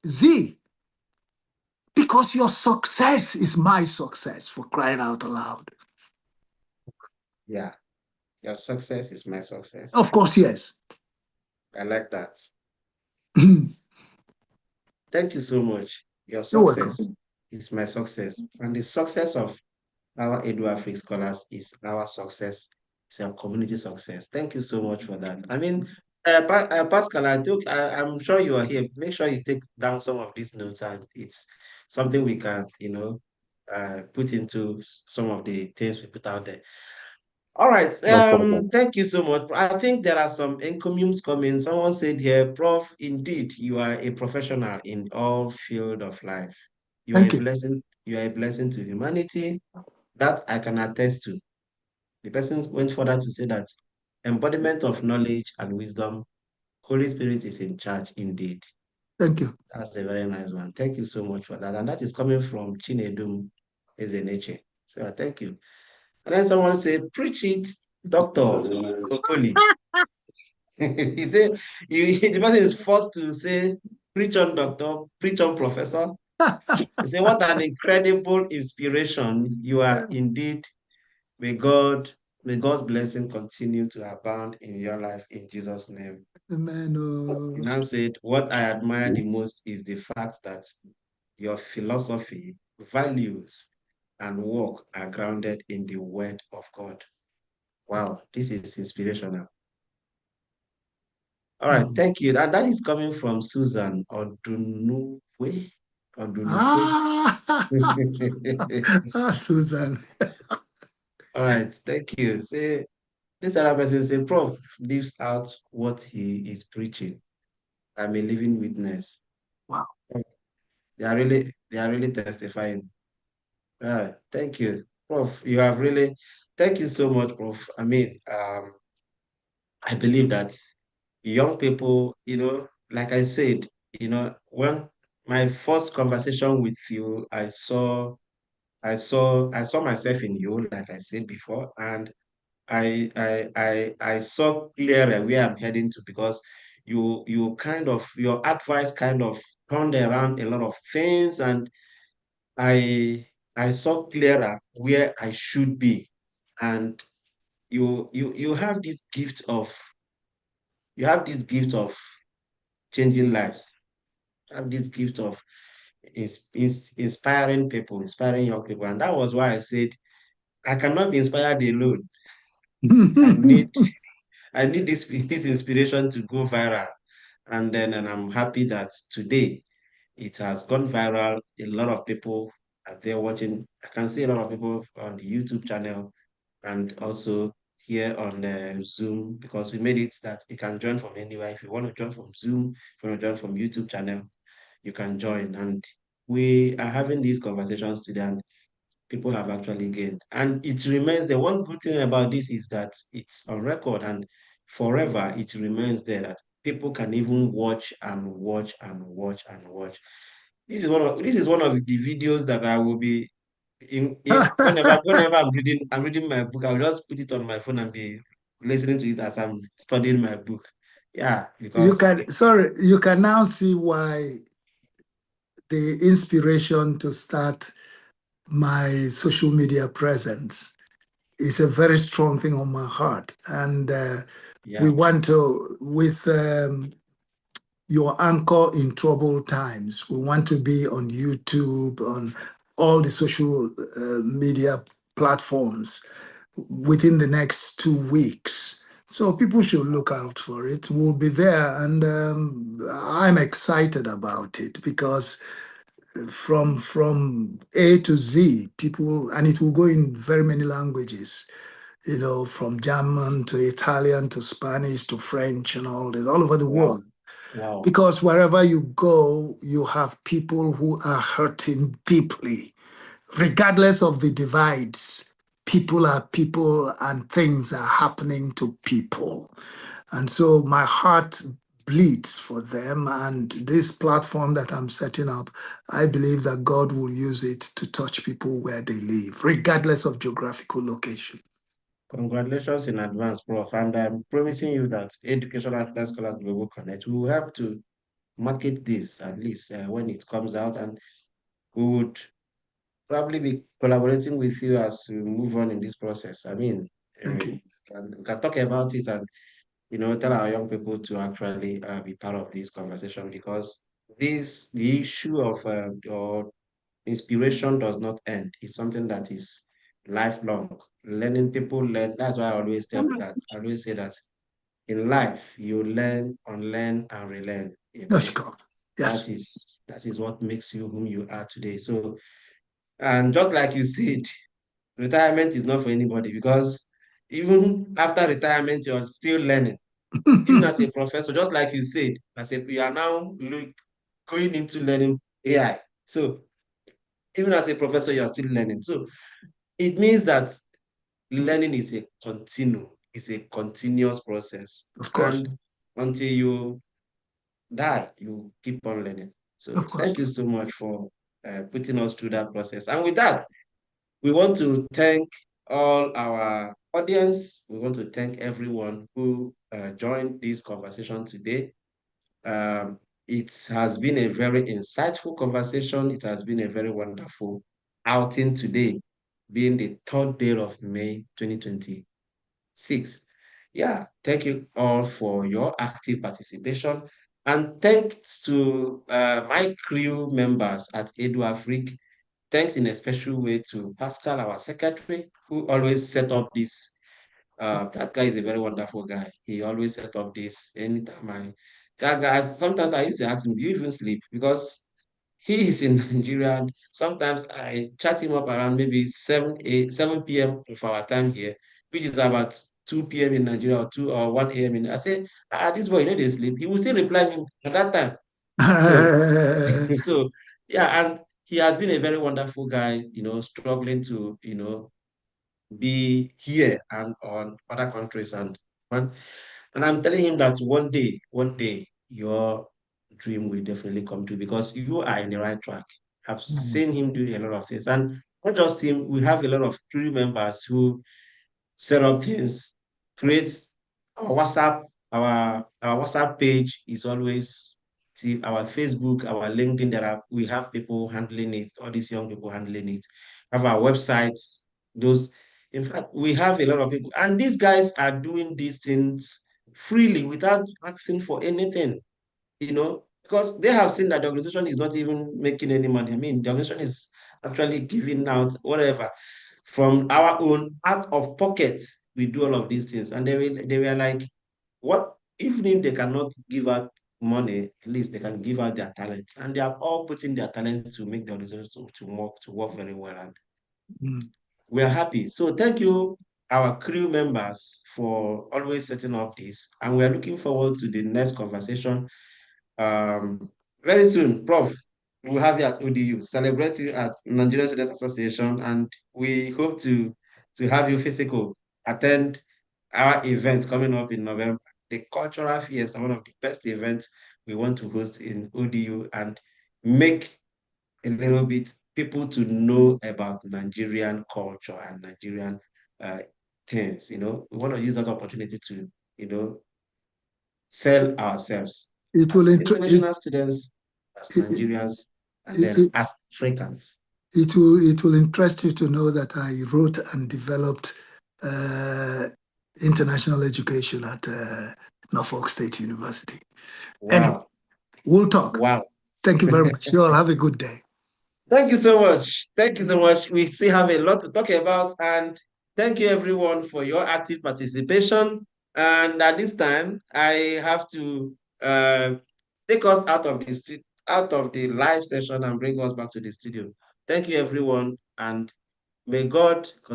Z, because your success is my success, for crying out loud. Yeah. Your success is my success. Of course, yes. I like that. You're Thank you so much. Your welcome. success is my success. And the success of our Edu Africa scholars is our success. It's our community success. Thank you so much for that. I mean, Pascal, I'm sure you are here. Make sure you take down some of these notes, and it's something we can, put into some of the things we put out there. All right. No problem. Thank you so much. I think there are some encomiums coming. Someone said here, Prof, indeed, you are a professional in all field of life. You are a Thank you. blessing. You are a blessing to humanity. That I can attest to. The person went further to say that embodiment of knowledge and wisdom, Holy Spirit is in charge indeed. Thank you. That's a very nice one. Thank you so much for that. And that is coming from Chinedum Ezeneche. So thank you. And then someone said, preach it, Dr. Okoli. He said, the person is forced to say, preach on, doctor, preach on, professor. He said, what an incredible inspiration. You are indeed. May God's blessing continue to abound in your life in Jesus' name. Amen. He now said, what I admire the most is the fact that your philosophy, values, and work are grounded in the word of God. Wow, this is inspirational. All right, thank you. And that is coming from Susan Odunuwe. Odunuwe. Ah, Susan. All right, thank you. Say, this other person say, Prof leaves out what he is preaching. I'm a living witness. Wow. They are really testifying. Thank you, Prof. Thank you so much, Prof. I mean, I believe that young people, like I said, when my first conversation with you, I saw myself in you, like I said before, and I saw clearer where I'm heading to, because your advice kind of turned around a lot of things, and I saw clearer where I should be. And you have this gift of changing lives. You have this gift of inspiring people, inspiring young people. And that was why I said I cannot be inspired alone. I need I need this inspiration to go viral. And I'm happy that today it has gone viral. A lot of people are there watching. I can see a lot of people on the YouTube channel, and also here on Zoom, because we made it that you can join from anywhere. If you want to join from Zoom, if you want to join from YouTube channel, you can join. And we are having these conversations today, and people have actually gained. And it remains, the one good thing about this is that it's on record, and forever it remains there, that people can even watch and watch and watch and watch. This is one of the videos that I will be in whenever I'm reading my book. I'll just put it on my phone and be listening to it as I'm studying my book. Yeah, because it's You can now see why the inspiration to start my social media presence is a very strong thing on my heart. And we yeah. want to, with your anchor in troubled times, we want to be on YouTube, on all the social media platforms within the next 2 weeks. So people should look out for it. We'll be there, and I'm excited about it because from A to Z, people, and it will go in very many languages. From German to Italian to Spanish to French and all this, all over the Wow. world. Wow. Because wherever you go, you have people who are hurting deeply, regardless of the divides. People are people and things are happening to people. And so my heart bleeds for them. And this platform that I'm setting up, I believe that God will use it to touch people where they live, regardless of geographical location. Congratulations in advance, Prof. And I'm promising you that Educational African Scholars Global Connect will help to market this, at least when it comes out, and we would probably be collaborating with you as we move on in this process. I mean, Thank you. we can talk about it, and tell our young people to actually be part of this conversation, because the issue of or inspiration does not end. It's something that is lifelong. Learning, people learn. That's why I always tell that. I always say that in life you learn, unlearn, and relearn. Yes, God. That Yes. is what makes you whom you are today. So, and just like you said, retirement is not for anybody, because even after retirement, you're still learning. Even as a professor, just like you said, you are now going into learning AI. So even as a professor, you are still learning. So it means that learning is a continuum, it's a continuous process. Of course. And until you die, you keep on learning. So Of course. thank you so much for putting us through that process. And with that, we want to thank all our audience. We want to thank everyone who joined this conversation today. Um, it has been a very insightful conversation. It has been a very wonderful outing today, being the 3rd day of May 2026. Yeah, thank you all for your active participation. And thanks to my crew members at EduAfrique. Thanks in a special way to Pascal, our secretary, who always set up this. That guy is a very wonderful guy. He always set up this anytime that guy, sometimes I used to ask him, do you even sleep? Because he is in Nigeria, and sometimes I chat him up around maybe 7 p.m. of our time here, which is about 2 p.m. in Nigeria, or 2 or 1 a.m. I say, this boy, they sleep. He will still reply me at that time. So, so yeah, and he has been a very wonderful guy, struggling to, be here and on other countries, and I'm telling him that one day, your dream will definitely come true, because you are in the right track. I've seen him do a lot of things, and not just him. We have a lot of crew members who set up things, create our WhatsApp. Our WhatsApp page is always active. Our Facebook, our LinkedIn, we have people handling it, all these young people handling it. We have our websites, those, in fact, we have a lot of people, and these guys are doing these things freely without asking for anything, because they have seen that the organization is not even making any money. I mean, the organization is actually giving out whatever from our own out of pocket. We do all of these things, and they were like, what even if they cannot give out money, at least they can give out their talent, and they are all putting their talent to make the organization to work very well, and we are happy. So thank you, our crew members, for always setting up this, and we are looking forward to the next conversation. Very soon, Prof, we'll have you at ODU, celebrate you at Nigerian Student Association, and we hope to have you physical, attend our event coming up in November, the Cultural Fiesta, one of the best events we want to host in ODU, and make a little bit people to know about Nigerian culture and Nigerian things. We want to use that opportunity to, sell ourselves It will as inter international students, as it, Nigerians, and it, then as Africans. it will interest you to know that I wrote and developed international education at Norfolk State University. Wow. Anyway, we'll talk. Wow. Thank you very much. You all have a good day. Thank you so much. Thank you so much. We still have a lot to talk about, and thank you everyone for your active participation. And at this time, I have to take us out of the live session and bring us back to the studio. Thank you everyone, and may God continue